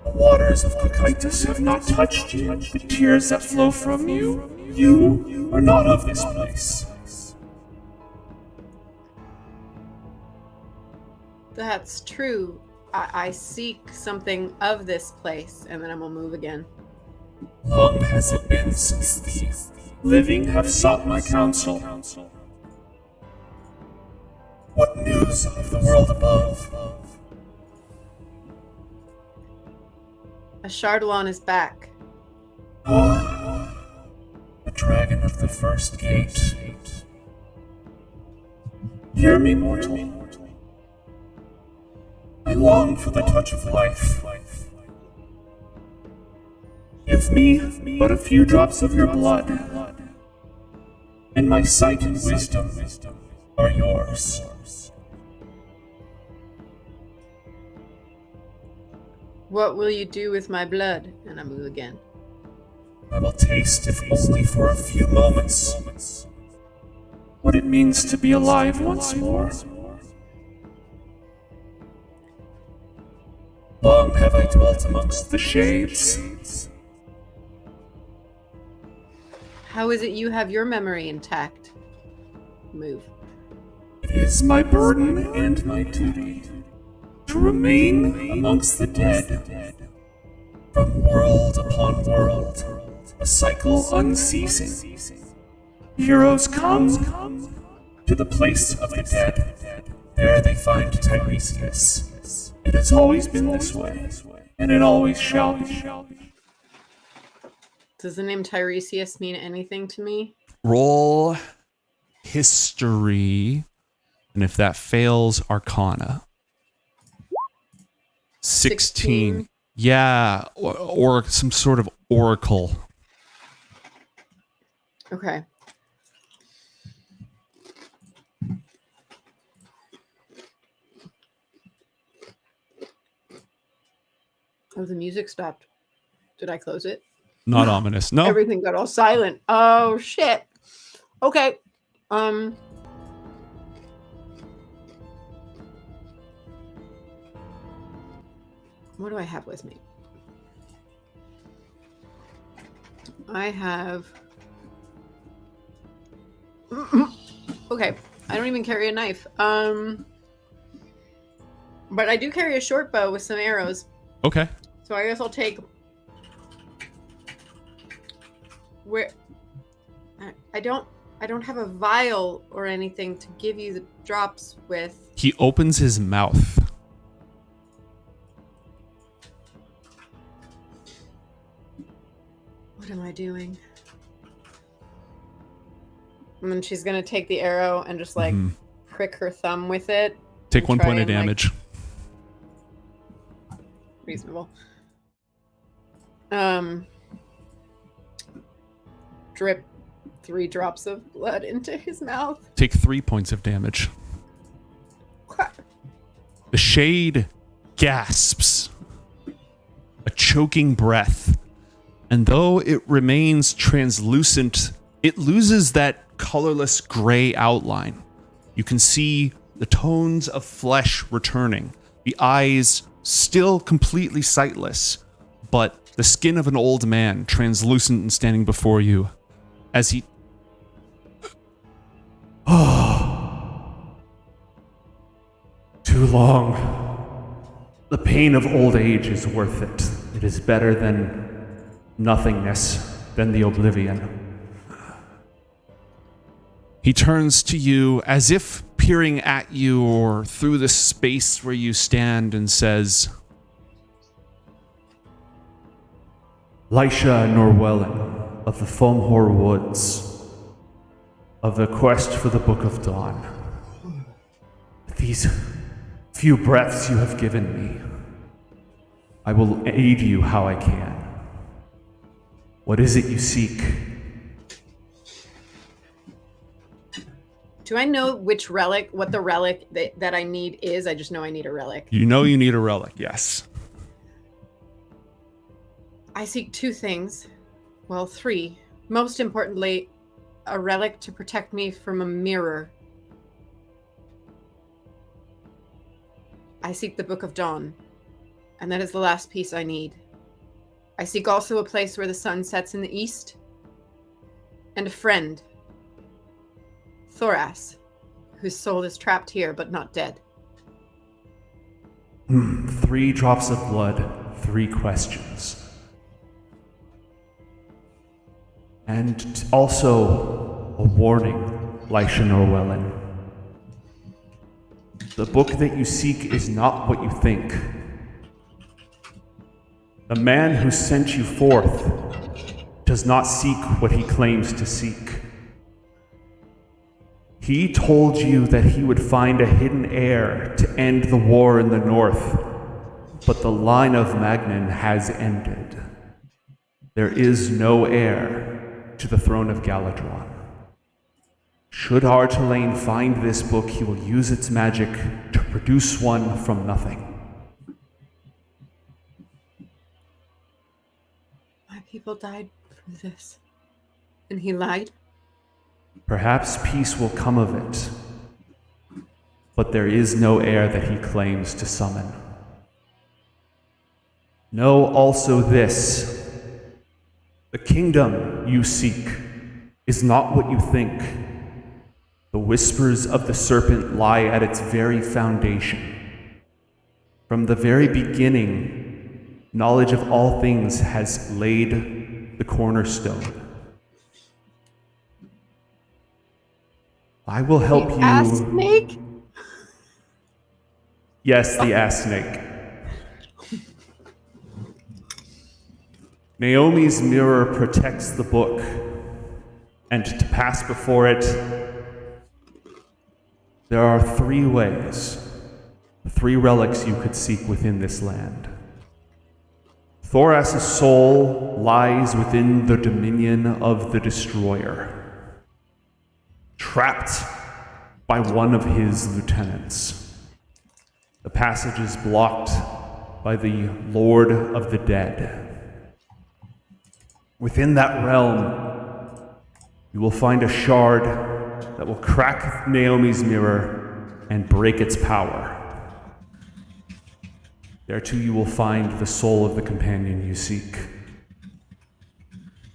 The waters of Cocytus have not touched you. The tears that flow from you are not of this place. That's true. I seek something of this place, and then I'm going to move again. Long has it been since the living have sought my counsel. What news of the world above? A Chardalon is back. The dragon of the first gate. Hear me, mortal. I long for the touch of life. Give me but a few drops of your blood, and my sight and wisdom are yours. What will you do with my blood? And I move again. I will taste, if only for a few moments, what it means to be alive once more. Long have I dwelt amongst the shades. How is it you have your memory intact? Move. It is my burden and my duty to remain amongst the dead, from world upon world, a cycle unceasing. Heroes come to the place of the dead. There they find Tiresias. It has always been this way, and it always shall be. Does the name Tiresias mean anything to me? Roll history, and if that fails, Arcana. 16. Yeah, or some sort of oracle. Okay. Oh, the music stopped. Did I close it? Not ominous. No. Everything got all silent. Oh, shit. Okay. What do I have with me? I have... Okay. I don't even carry a knife. But I do carry a short bow with some arrows. Okay. So I guess I'll take... Where... I don't have a vial or anything to give you the drops with. He opens his mouth. What am I doing? And then she's gonna take the arrow and just like prick her thumb with it. Take 1 point of damage. Reasonable. Drip 3 drops of blood into his mouth. Take 3 points of damage. The shade gasps, a choking breath, and though it remains translucent, it loses that colorless gray outline. You can see the tones of flesh returning, the eyes still completely sightless, but the skin of an old man translucent and standing before you as he... Too long. The pain of old age is worth it. It is better than nothingness, than the oblivion. He turns to you as if peering at you or through the space where you stand and says, Lysha Norwalyn of the Foamhor Woods, of the quest for the Book of Dawn. These few breaths you have given me, I will aid you how I can. What is it you seek? Do I know which relic, what the relic that I need is? I just know I need a relic. You know you need a relic, yes. I seek two things. Well, three. Most importantly, a relic to protect me from a mirror. I seek the Book of Dawn, and that is the last piece I need. I seek also a place where the sun sets in the east, and a friend, Thoras, whose soul is trapped here but not dead. 3 drops of blood, 3 questions. And also a warning, Lysha Norwalyn. The book that you seek is not what you think. The man who sent you forth does not seek what he claims to seek. He told you that he would find a hidden heir to end the war in the north, but the line of Magnan has ended. There is no heir to the throne of Galadron. Should Artelaine find this book, he will use its magic to produce one from nothing. My people died for this, and he lied? Perhaps peace will come of it, but there is no heir that he claims to summon. Know also this: the kingdom you seek is not what you think. The whispers of the serpent lie at its very foundation. From the very beginning, knowledge of all things has laid the cornerstone. I will help you. Ass snake? Yes, the ass snake. Naomi's mirror protects the book, and to pass before it, there are 3 ways, 3 relics you could seek within this land. Thoras' soul lies within the dominion of the Destroyer, trapped by one of his lieutenants. The passage is blocked by the Lord of the Dead. Within that realm, you will find a shard that will crack Naomi's mirror and break its power. There too you will find the soul of the companion you seek.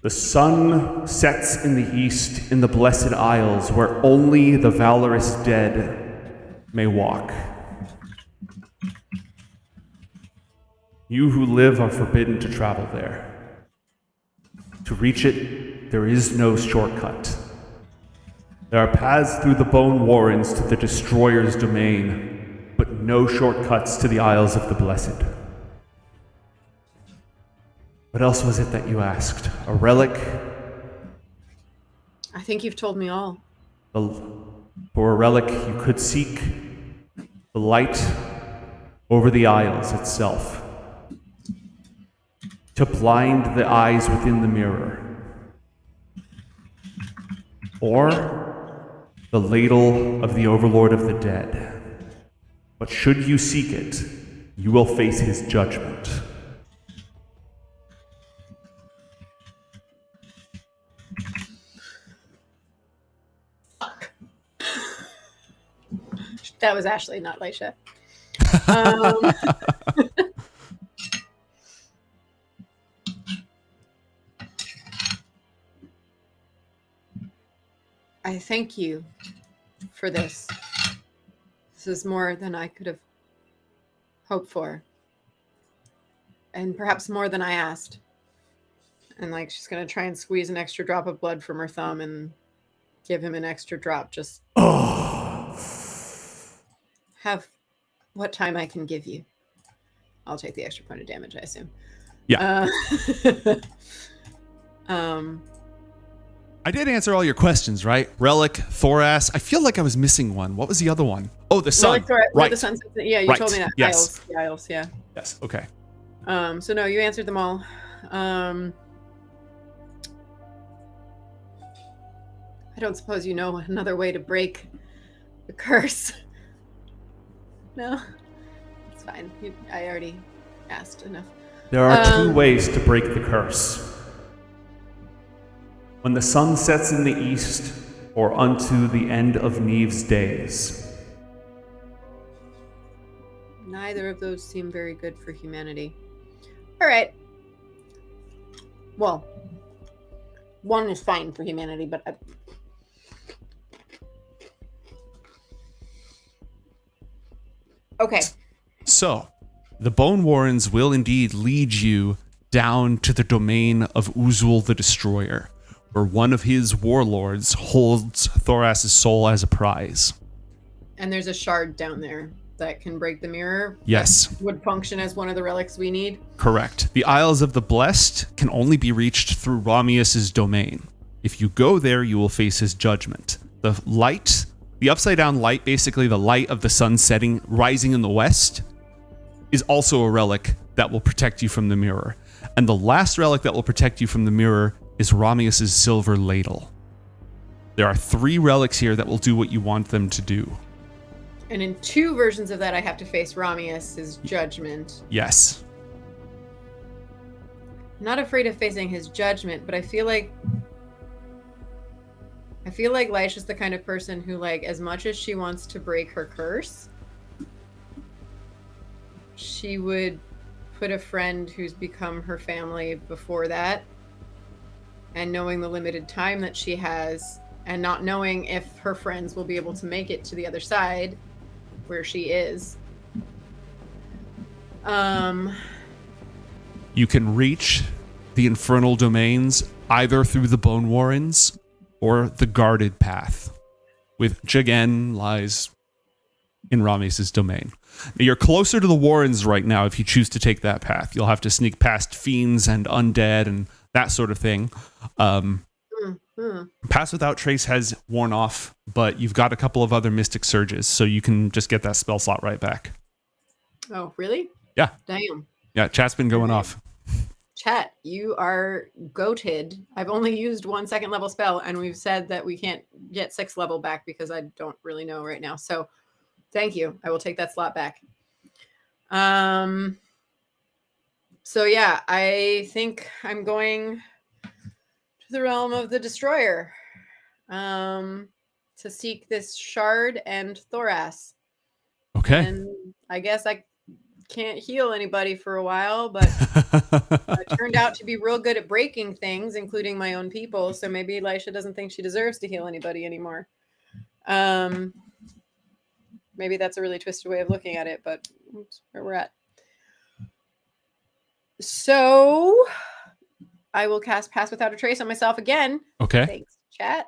The sun sets in the east in the Blessed Isles, where only the valorous dead may walk. You who live are forbidden to travel there. To reach it, there is no shortcut. There are paths through the Bone Warrens to the Destroyer's domain, but no shortcuts to the Isles of the Blessed. What else was it that you asked? A relic? I think you've told me all. For a relic, you could seek the light over the Isles itself, to blind the eyes within the mirror. Or the ladle of the Overlord of the Dead. But should you seek it, you will face his judgment. That was Ashley, not Lysha. I thank you for this. This is more than I could have hoped for. And perhaps more than I asked. And like, she's going to try and squeeze an extra drop of blood from her thumb and give him an extra drop. Just have what time I can give you. I'll take the extra point of damage, I assume. Yeah. I did answer all your questions, right? Relic, Thoras. I feel like I was missing one. What was the other one? Oh, the sun. Relic, right. The sun. Yeah, you right. told me that. Yes. The Isles, yeah. Yes. Okay. So no, you answered them all. I don't suppose you know another way to break the curse. No, it's fine. I already asked enough. There are two ways to break the curse. When the sun sets in the east, or unto the end of Neve's days. Neither of those seem very good for humanity. All right. Well, one is fine for humanity, but okay. So, the Bone Warrens will indeed lead you down to the domain of Uzul the Destroyer, where one of his warlords holds Thoras' soul as a prize. And there's a shard down there that can break the mirror. Yes. That would function as one of the relics we need. Correct. The Isles of the Blessed can only be reached through Romius' domain. If you go there, you will face his judgment. The light, the upside down light, basically the light of the sun setting, rising in the west, is also a relic that will protect you from the mirror. And the last relic that will protect you from the mirror is Romius' silver ladle. There are 3 relics here that will do what you want them to do. And in 2 versions of that, I have to face Romius' judgment. Yes. I'm not afraid of facing his judgment, but I feel like Lysha's the kind of person who, like, as much as she wants to break her curse, she would put a friend who's become her family before that. And knowing the limited time that she has, and not knowing if her friends will be able to make it to the other side, where she is. You can reach the infernal domains either through the Bone Warrens or the guarded path, which again lies in Romius' domain. You're closer to the Warrens right now if you choose to take that path. You'll have to sneak past fiends and undead and that sort of thing. Pass Without Trace has worn off, but you've got a couple of other Mystic Surges, so you can just get that spell slot right back. Oh, really? Yeah. Damn. Yeah, chat's been going off. Chat, you are goated. I've only used 1 second level spell, and we've said that we can't get 6th level back because I don't really know right now. So thank you. I will take that slot back. So yeah, I think I'm going to the realm of the Destroyer to seek this shard and Thoras. Okay. And I guess I can't heal anybody for a while, but I turned out to be real good at breaking things, including my own people. So maybe Lysha doesn't think she deserves to heal anybody anymore. Maybe that's a really twisted way of looking at it, but oops, where we're at. So I will cast Pass Without a Trace on myself again. Okay. Thanks, chat.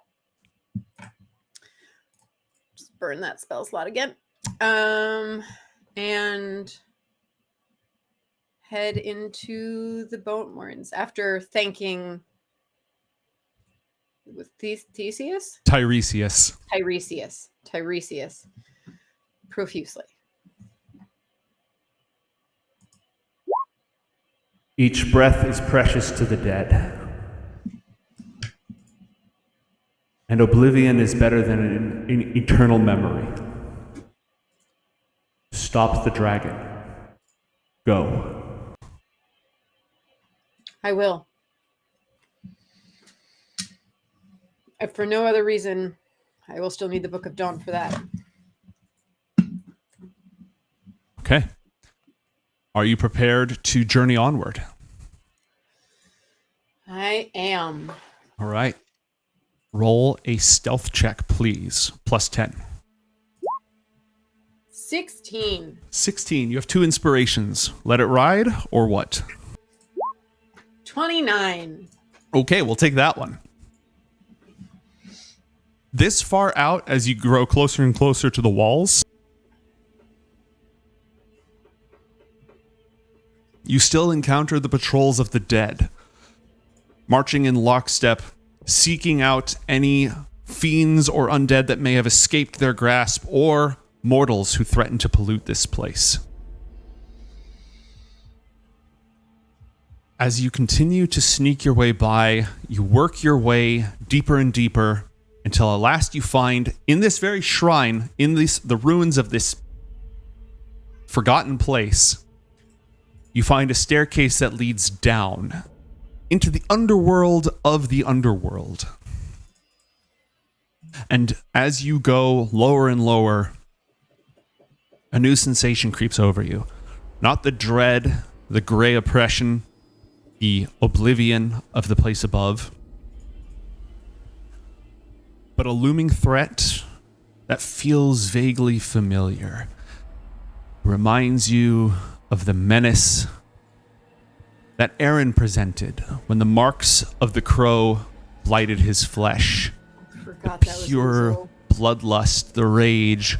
Just burn that spell slot again. And head into the Bone Warrens after thanking with Theseus? Tiresias. Tiresias. Profusely. Each breath is precious to the dead. And oblivion is better than an eternal memory. Stop the dragon. Go. I will. If for no other reason, I will still need the Book of Dawn for that. Okay. Are you prepared to journey onward? I am. All right. Roll a stealth check, please. Plus 10. 16. 16. You have 2 inspirations. Let it ride or what? 29. Okay, we'll take that one. This far out, as you grow closer and closer to the walls, you still encounter the patrols of the dead, marching in lockstep, seeking out any fiends or undead that may have escaped their grasp, or mortals who threaten to pollute this place. As you continue to sneak your way by, you work your way deeper and deeper until at last you find, in this very shrine, in the ruins of this forgotten place, you find a staircase that leads down into the underworld of the underworld. And as you go lower and lower, a new sensation creeps over you. Not the dread, the gray oppression, the oblivion of the place above, but a looming threat that feels vaguely familiar. Reminds you of the menace that Aaron presented when the marks of the crow blighted his flesh. Forgot The that was pure Uzo. bloodlust, the rage,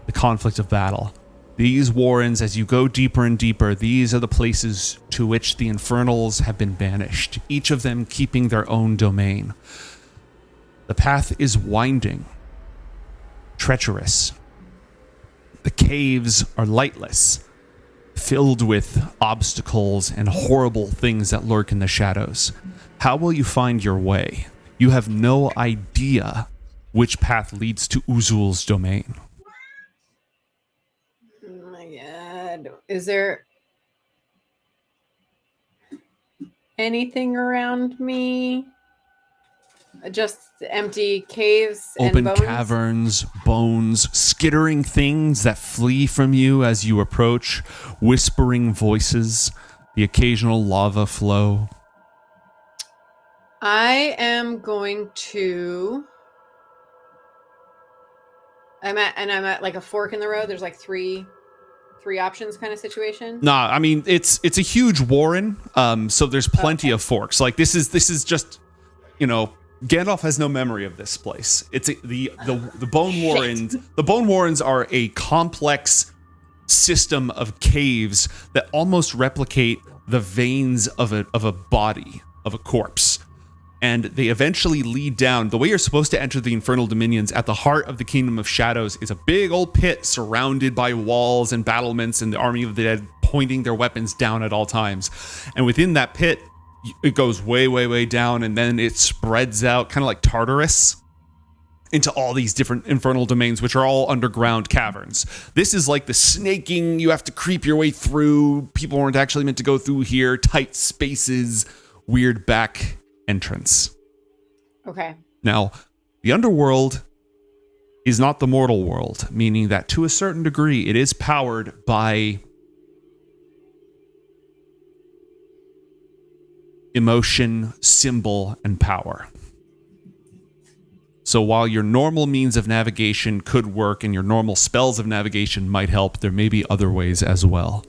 the conflict of battle. These warrens, as you go deeper and deeper, these are the places to which the infernals have been banished, each of them keeping their own domain. The path is winding, treacherous. The caves are lightless, filled with obstacles and horrible things that lurk in the shadows. How will you find your way? You have no idea which path leads to Uzul's domain. Oh my god. Is there anything around me? Just empty caves Open and bones? caverns, bones, skittering things that flee from you as you approach, whispering voices, the occasional lava flow. I am going to... I'm at like a fork in the road. There's like three options kind of situation. Nah, I mean it's a huge warren, so there's plenty of forks. Like this is just, Gandalf has no memory of this place. It's the Bone Warrens. The Bone Warrens are a complex system of caves that almost replicate the veins of a body, of a corpse. And they eventually lead down. The way you're supposed to enter the Infernal Dominions, at the heart of the Kingdom of Shadows, is a big old pit surrounded by walls and battlements and the army of the dead pointing their weapons down at all times. And within that pit, it goes way, way, way down, and then it spreads out, kind of like Tartarus, into all these different infernal domains, which are all underground caverns. This is like the snaking, you have to creep your way through. People weren't actually meant to go through here. Tight spaces, weird back entrance. Okay. Now, the underworld is not the mortal world, meaning that to a certain degree, it is powered by emotion, symbol, and power. So while your normal means of navigation could work and your normal spells of navigation might help, there may be other ways as well.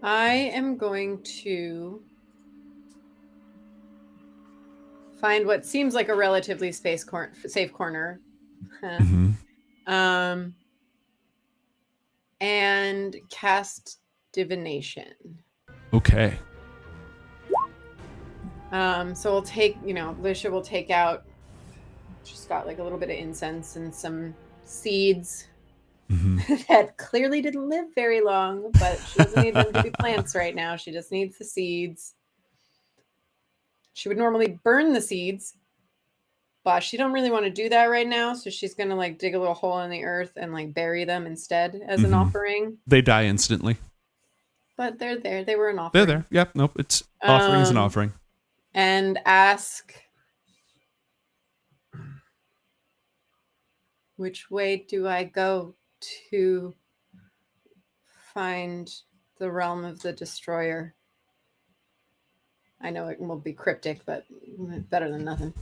I am going to find what seems like a relatively safe corner. And cast divination. Okay. So we'll take, Lysha will take out, she's got like a little bit of incense and some seeds that clearly didn't live very long, but she doesn't need them to be plants right now. She just needs the seeds. She would normally burn the seeds, but she don't really want to do that right now. So she's going to like dig a little hole in the earth and like bury them instead as an offering. They die instantly. But they're there. They were an offering. They're there. Yep. Nope. It's offering is an offering. And ask, which way do I go to find the realm of the destroyer? I know it will be cryptic, but better than nothing.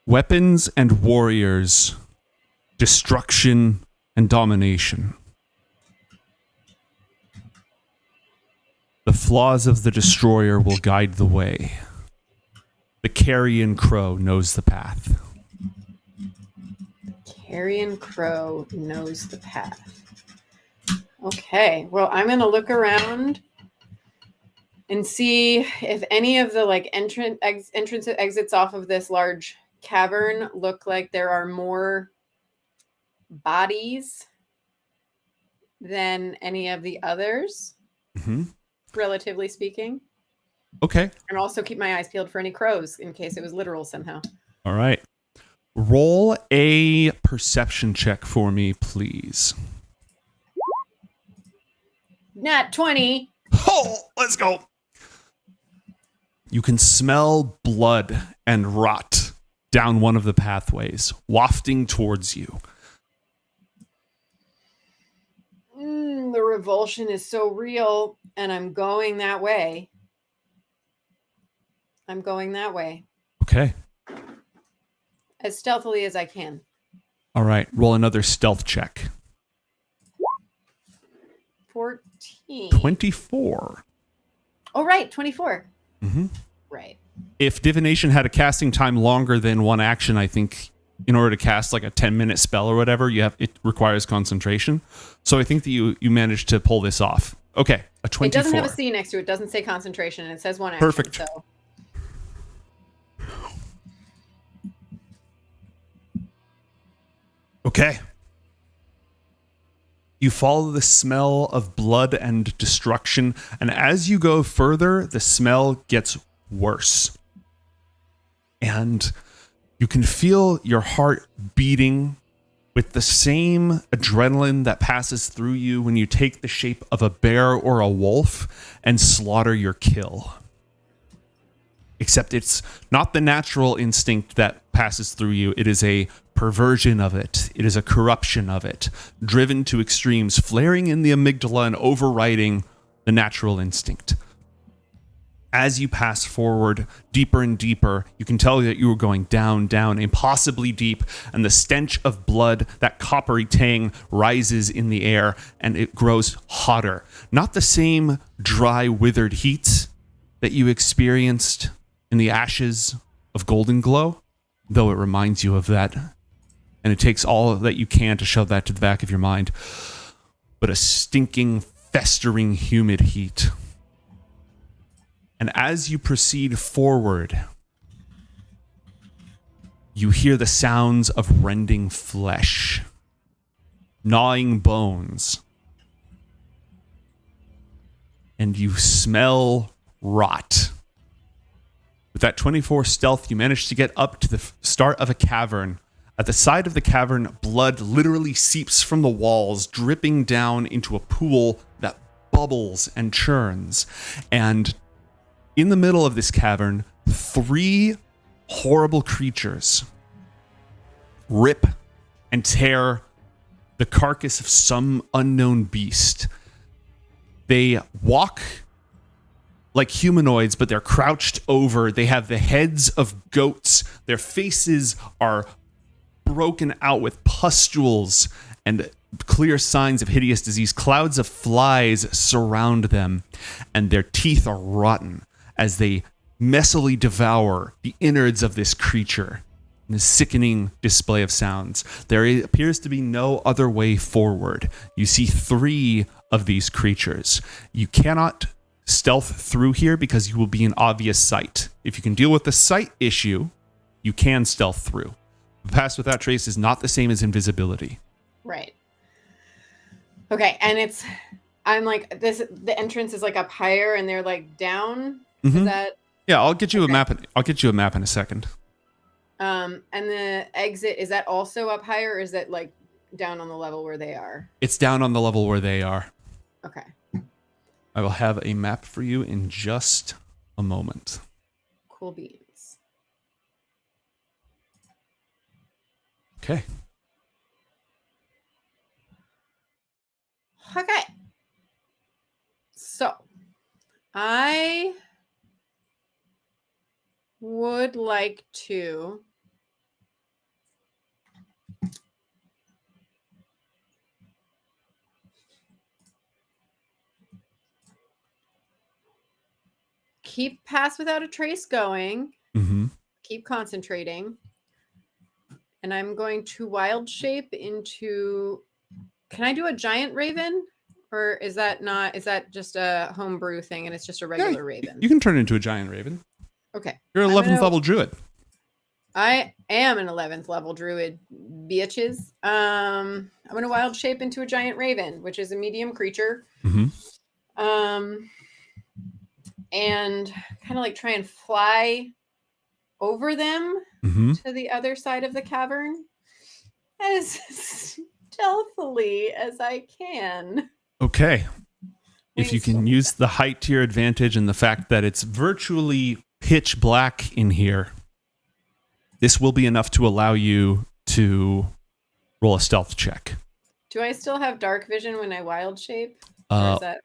Weapons and warriors, destruction and domination. The flaws of the destroyer will guide the way. The carrion crow knows the path. Carrion crow knows the path. Okay, well, I'm going to look around and see if any of the like entrance exits off of this large cavern look like there are more bodies than any of the others, relatively speaking. Okay. And also keep my eyes peeled for any crows in case it was literal somehow. All right. Roll a perception check for me, please. Nat 20. Oh, let's go. You can smell blood and rot down one of the pathways, wafting towards you. The revulsion is so real, and I'm going that way. Okay. As stealthily as I can. All right. Roll another stealth check. 14. 24. Oh, right. 24. Mm-hmm. Right. If divination had a casting time longer than one action, I think in order to cast like a 10-minute spell or whatever, it requires concentration. So I think that you managed to pull this off. Okay, a 24. It doesn't have a C next to it. It doesn't say concentration. It says one action. Perfect. So. Okay. You follow the smell of blood and destruction, and as you go further, the smell gets worse. And you can feel your heart beating with the same adrenaline that passes through you when you take the shape of a bear or a wolf and slaughter your kill. Except it's not the natural instinct that passes through you. It is a perversion of it. It is a corruption of it, driven to extremes, flaring in the amygdala and overriding the natural instinct. As you pass forward deeper and deeper, you can tell that you are going down, impossibly deep, and the stench of blood, that coppery tang, rises in the air, and it grows hotter. Not the same dry, withered heat that you experienced in the ashes of Golden Glow, though it reminds you of that, and it takes all that you can to shove that to the back of your mind, but a stinking, festering, humid heat. And as you proceed forward, you hear the sounds of rending flesh, gnawing bones, and you smell rot. With that 24 stealth, you manage to get up to the start of a cavern. At the side of the cavern, blood literally seeps from the walls, dripping down into a pool that bubbles and churns. And in the middle of this cavern, 3 horrible creatures rip and tear the carcass of some unknown beast. They walk like humanoids, but they're crouched over. They have the heads of goats. Their faces are broken out with pustules and clear signs of hideous disease. Clouds of flies surround them, and their teeth are rotten as they messily devour the innards of this creature in a sickening display of sounds. There appears to be no other way forward. You see 3 of these creatures. You cannot stealth through here because you will be in obvious sight. If you can deal with the sight issue, you can stealth through. Pass without trace is not the same as invisibility. Right. Okay, and I'm like this. The entrance is like up higher, and they're like down. Mm-hmm. Is that? Yeah, I'll get you a map. I'll get you a map in a second. And the exit, is that also up higher, or is that like down on the level where they are? It's down on the level where they are. Okay. I will have a map for you in just a moment. Cool beans. Okay. Okay. So, I would like to keep Pass Without a Trace going. Mm-hmm. Keep concentrating. And I'm going to wild shape into... Can I do a giant raven? Or is that not? Is that just a homebrew thing and it's just a regular raven? You can turn it into a giant raven. Okay. You're an 11th level druid. I am an 11th level druid, bitches. I'm gonna wild shape into a giant raven, which is a medium creature. Mm-hmm. And kind of like try and fly over them to the other side of the cavern as stealthily as I can. Okay. If you can use the height to your advantage and the fact that it's virtually pitch black in here, this will be enough to allow you to roll a stealth check. Do I still have dark vision when I wild shape? Or is that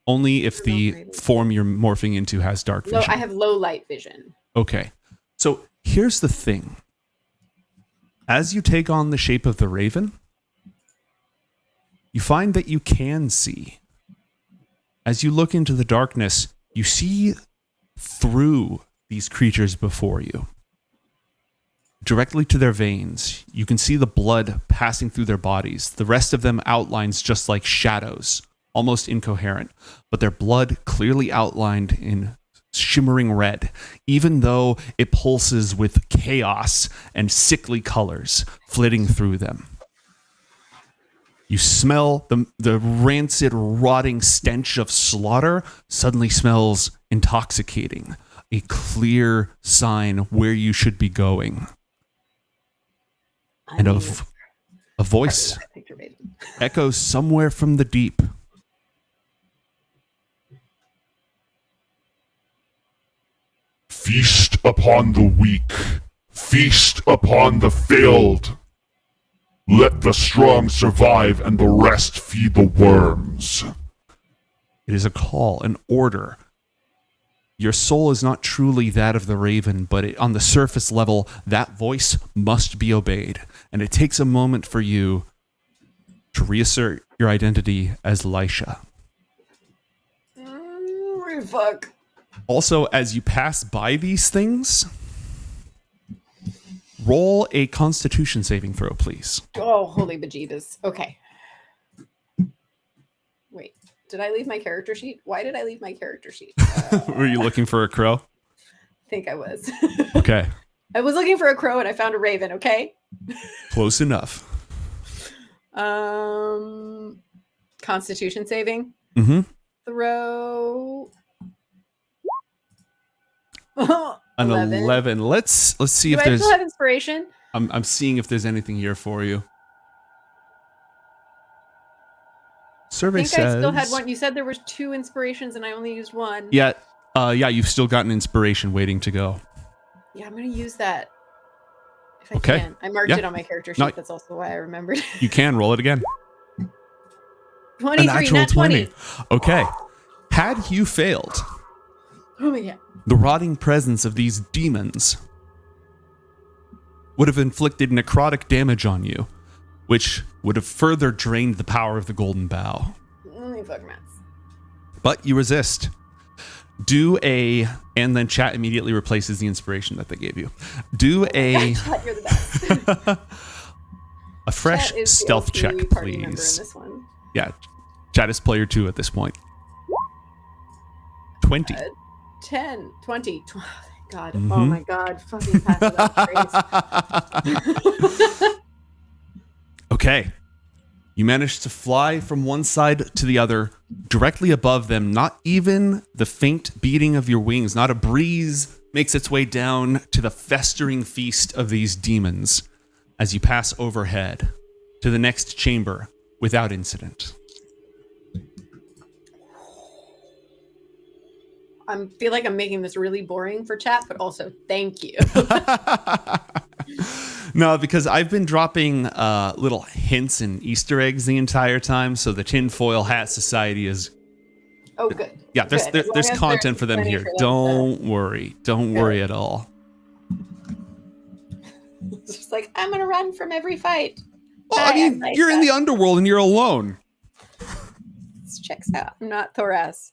only if the form you're morphing into has dark vision. I have low light vision. Okay. So here's the thing. As you take on the shape of the raven, you find that you can see. As you look into the darkness, you see through these creatures before you. Directly to their veins, you can see the blood passing through their bodies. The rest of them outlines just like shadows, almost incoherent, but their blood clearly outlined in shimmering red, even though it pulses with chaos and sickly colors flitting through them. You smell the rancid, rotting stench of slaughter suddenly smells intoxicating, a clear sign where you should be going. And a voice echoes somewhere from the deep. Feast upon the weak. Feast upon the failed. Let the strong survive and the rest feed the worms. It is a call, an order. Your soul is not truly that of the raven, but on the surface level, that voice must be obeyed. And it takes a moment for you to reassert your identity as Lysha. Fuck. Also, as you pass by these things, roll a Constitution saving throw, please. Oh, holy bejeebus. Okay. Wait, did I leave my character sheet? Why did I leave my character sheet? Were you looking for a crow? I think I was. Okay. I was looking for a crow and I found a raven, okay? Close enough. Constitution saving. Mm-hmm. Throw. An 11. Let's see if there's. Do I still have inspiration? I'm seeing if there's anything here for you. Survey I think says. I still had one. You said there was 2 inspirations and I only used 1. Yeah. You've still got an inspiration waiting to go. Yeah, I'm gonna use that if I can. I marked it on my character sheet. That's also why I remembered. You can roll it again. 23, a natural not 20. Okay. Had you failed, oh my god, the rotting presence of these demons would have inflicted necrotic damage on you, which would have further drained the power of the golden bow. Fuck mats. But you resist. And then chat immediately replaces the inspiration that they gave you. Chat, you're the best. A fresh stealth check, please. Yeah, chat is player 2 at this point. 20. 10, 20. Oh, thank God. Mm-hmm. Oh my God. Fucking pass that. Okay. You managed to fly from one side to the other, directly above them. Not even the faint beating of your wings, not a breeze makes its way down to the festering feast of these demons as you pass overhead to the next chamber without incident. I feel like I'm making this really boring for chat, but also thank you. No, because I've been dropping little hints and Easter eggs the entire time, so the Tinfoil Hat Society is... Oh, good. Yeah, there's content for them here. Don't worry. Don't worry at all. It's just like, I'm going to run from every fight. Well, I mean, you're in the underworld and you're alone. This checks out. I'm not Thoras.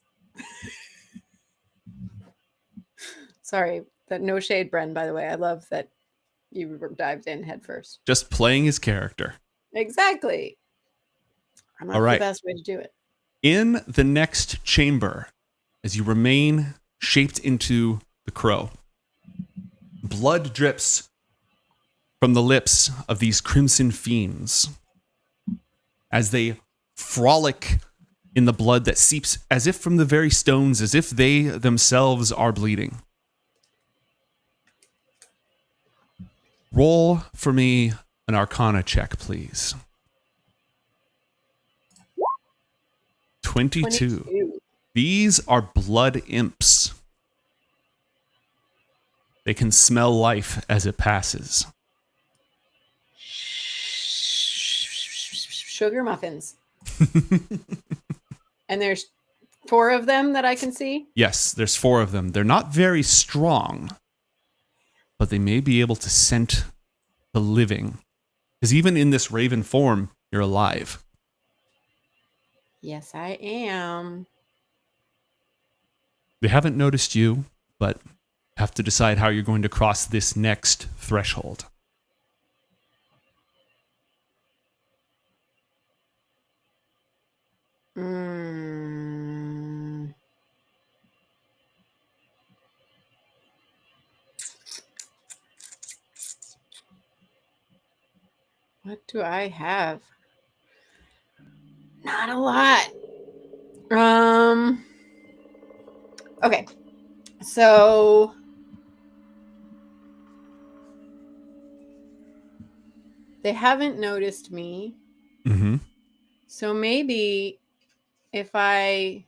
Sorry, that no shade, Bren, by the way. I love that you dived in head first. Just playing his character. Exactly. And that's All right. the best way to do it. In the next chamber, as you remain shaped into the crow, blood drips from the lips of these crimson fiends as they frolic in the blood that seeps as if from the very stones, as if they themselves are bleeding. Roll for me an Arcana check, please. 22. These are blood imps. They can smell life as it passes. Sugar muffins. And there's 4 of them that I can see? Yes, there's 4 of them. They're not very strong, but they may be able to scent the living. Because even in this raven form, you're alive. Yes, I am. They haven't noticed you, but have to decide how you're going to cross this next threshold. What do I have? Not a lot. Okay. So they haven't noticed me. Mm-hmm. So maybe if I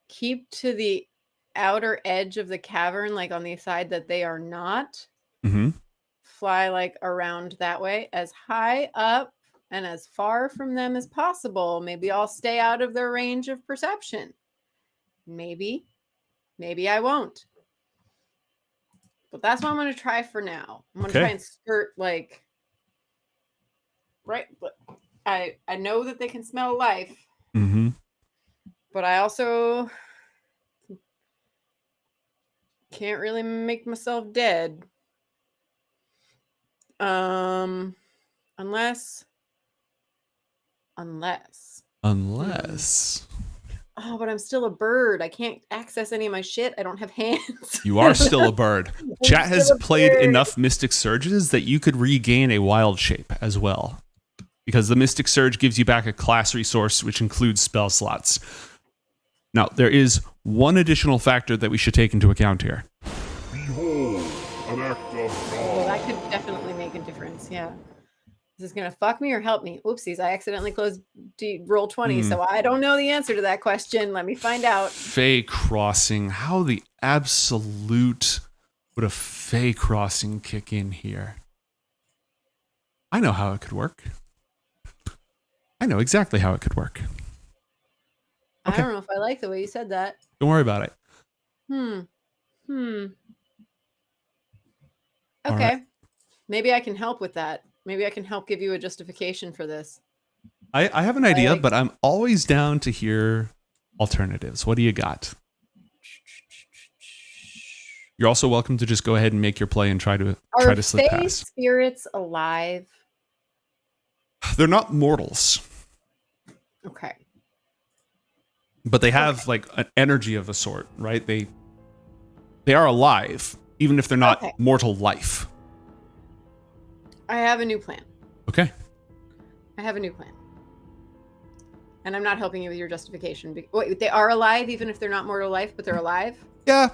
keep to the outer edge of the cavern, like on the side that they are not, Mm-hmm. fly like around that way, as high up and as far from them as possible. Maybe I'll stay out of their range of perception. Maybe I won't. But that's what I'm going to try for now. I'm going to try and skirt like right. But I know that they can smell life. Mm-hmm. But I also can't really make myself dead. Unless. Oh, but I'm still a bird. I can't access any of my shit. I don't have hands. You are still a bird. Chat has played enough Mystic Surges that you could regain a wild shape as well. Because the Mystic Surge gives you back a class resource, which includes spell slots. Now, there is one additional factor that we should take into account here. Behold, an act of God. Well, that could definitely make a difference, yeah. Is this going to fuck me or help me? Oopsies, I accidentally closed roll 20, so I don't know the answer to that question. Let me find out. Fey Crossing. How the absolute would a Fey Crossing kick in here? I know how it could work. I know exactly how it could work. Okay. I don't know if I like the way you said that. Don't worry about it. Okay. Right. Maybe I can help with that. Maybe I can help give you a justification for this. I have an idea, but I'm always down to hear alternatives. What do you got? You're also welcome to just go ahead and make your play and try to slip Are past. spirits alive? They're not mortals, Okay. but they have like an energy of a sort, right? They are alive, even if they're not mortal life. I have a new plan. Okay. I have a new plan. And I'm not helping you with your justification. Wait, they are alive even if they're not mortal life, but they're alive? Yeah.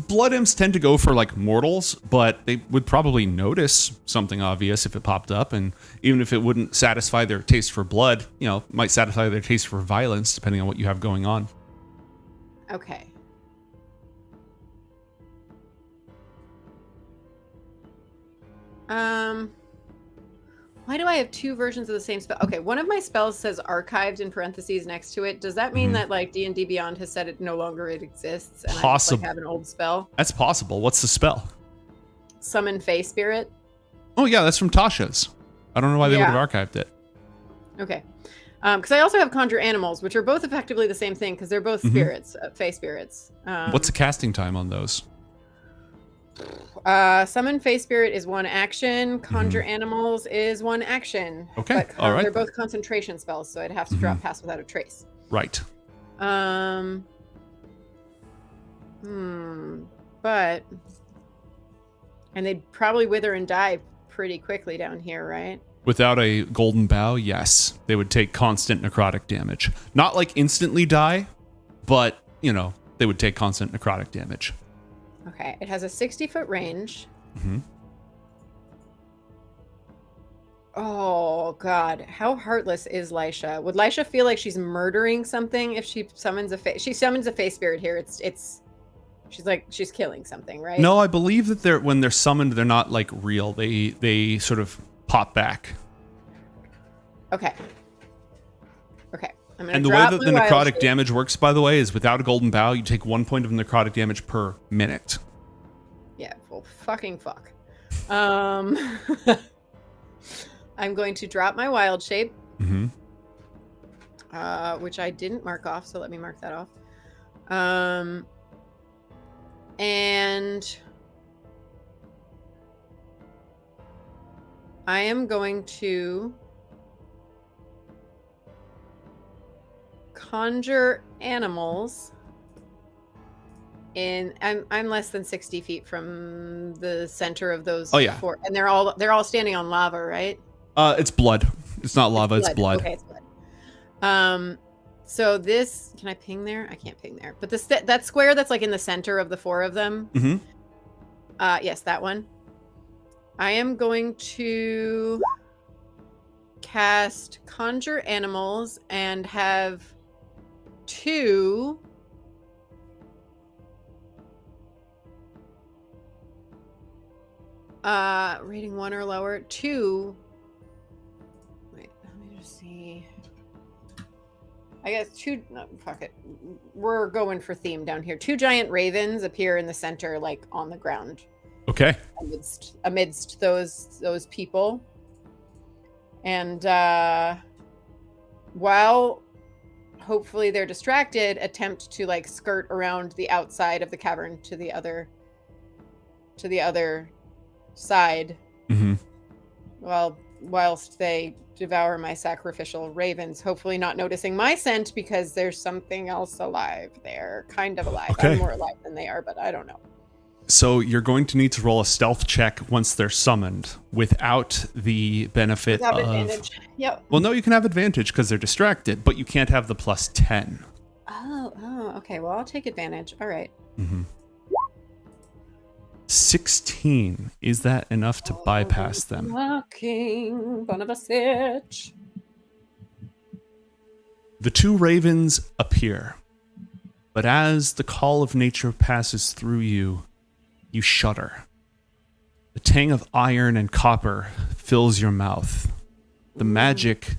Blood imps tend to go for like mortals, but they would probably notice something obvious if it popped up. And even if it wouldn't satisfy their taste for blood, you know, might satisfy their taste for violence, depending on what you have going on. Okay. Why do I have 2 versions of the same spell? Okay, one of my spells says archived in parentheses next to it. Does that mean that like D&D Beyond has said it no longer exists and I just like have an old spell? That's possible. What's the spell? Summon Fey Spirit. Oh yeah, that's from Tasha's. I don't know why they would have archived it. Okay. Because I also have Conjure Animals, which are both effectively the same thing because they're both spirits, Fey spirits. What's the casting time on those? Summon Face Spirit is 1 action. Conjure Animals is 1 action. Okay, But, all right. They're both concentration spells, so I'd have to drop Pass Without a Trace. Right. But... And they'd probably wither and die pretty quickly down here, right? Without a golden bow, yes. They would take constant necrotic damage. Not like instantly die, but, you know, they would take constant necrotic damage. Okay, it has a 60-foot range. Oh, God. How heartless is Lysha? Would Lysha feel like she's murdering something if she summons a face? She summons a face spirit here. She's like, she's killing something, right? No, I believe that when they're summoned, they're not like real. They sort of pop back. Okay. Okay. I'm gonna And the way drop that the Blue Wild necrotic Shape. damage works, by the way, is without a golden bow, you take 1 point of necrotic damage per minute. Yeah, well, fucking fuck. I'm going to drop my wild shape, which I didn't mark off, so let me mark that off. And I am going to conjure animals I'm less than 60 feet from the center of those four, and they're all standing on lava, right? It's blood. It's not lava, it's blood. Okay, it's blood. So this, can I ping there? I can't ping there. But that square that's like in the center of the 4 of them. Yes, that one. I am going to cast Conjure Animals and have 2 rating 1 or lower. 2. Wait, let me just see. I guess 2. No, fuck it. We're going for theme down here. 2 giant ravens appear in the center, like on the ground. Okay. Amidst those people, and while hopefully they're distracted, attempt to like skirt around the outside of the cavern to the other side. Whilst they devour my sacrificial ravens, hopefully not noticing my scent because there's something else alive there, kind of alive. Okay. I'm more alive than they are, but I don't know. So you're going to need to roll a stealth check once they're summoned without the benefit of... advantage. Yep. Well, no, you can have advantage because they're distracted, but you can't have the plus 10. Oh, okay. Well, I'll take advantage. All right. 16. Is that enough to bypass them? Walking, son of a bitch. The 2 ravens appear, but as the call of nature passes through you, you shudder. The tang of iron and copper fills your mouth. The magic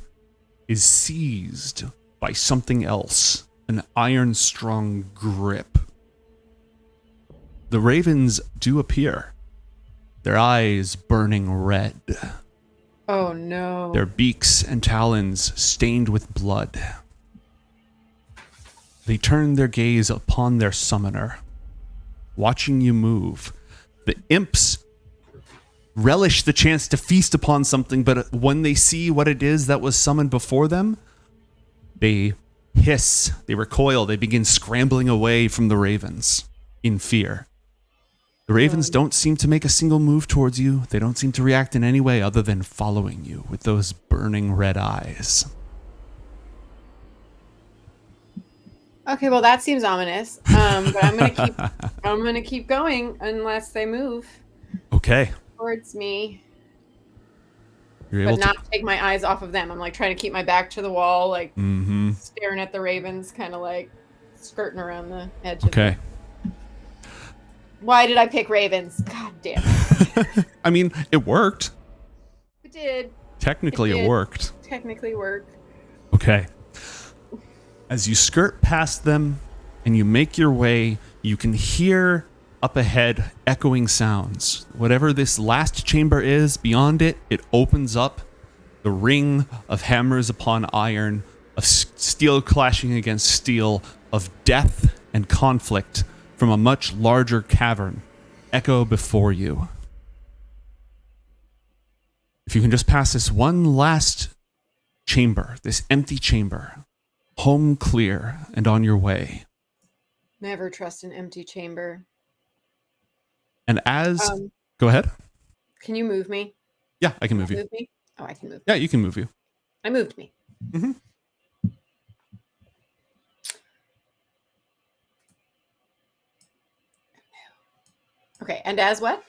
is seized by something else, an iron-strong grip. The ravens do appear, their eyes burning red. Oh no. Their beaks and talons stained with blood. They turn their gaze upon their summoner, watching you move. The imps relish the chance to feast upon something, but when they see what it is that was summoned before them, they hiss, they recoil, they begin scrambling away from the ravens in fear. The ravens don't seem to make a single move towards you. They don't seem to react in any way other than following you with those burning red eyes. Okay, well that seems ominous. But I'm gonna keep going unless they move Okay. towards me. You're able But not take my eyes off of them. I'm like trying to keep my back to the wall, like staring at the ravens, kind of like skirting around the edge. Okay. Why did I pick ravens? God damn it. I mean, it worked. It did. Technically, it worked. Technically work. Okay. As you skirt past them and you make your way, you can hear up ahead echoing sounds. Whatever this last chamber is, beyond it, it opens up. The ring of hammers upon iron, of steel clashing against steel, of death and conflict from a much larger cavern echo before you. If you can just pass this one last chamber, this empty chamber, home clear and on your way. Never trust an empty chamber. And as... Go ahead. Can you move me? Yeah, I can move you. Move me? Oh, I can move. Yeah, you can move you. I moved me. Mm-hmm. Okay, and as what?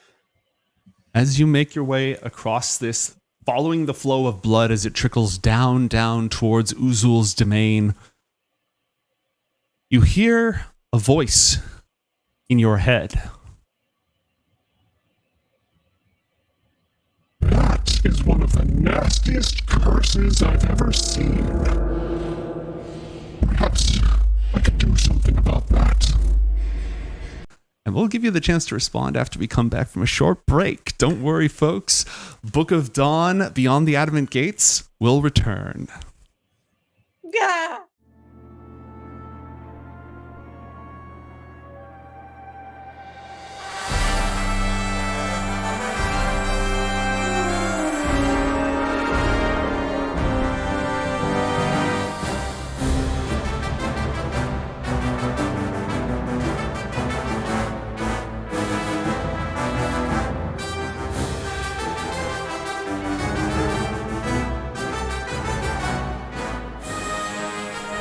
As you make your way across this, following the flow of blood as it trickles down towards Uzul's domain, you hear a voice in your head. That is one of the nastiest curses I've ever seen. Perhaps I could do something about that. And we'll give you the chance to respond after we come back from a short break. Don't worry, folks. Book of Dawn, Beyond the Adamant Gates will return. Yeah.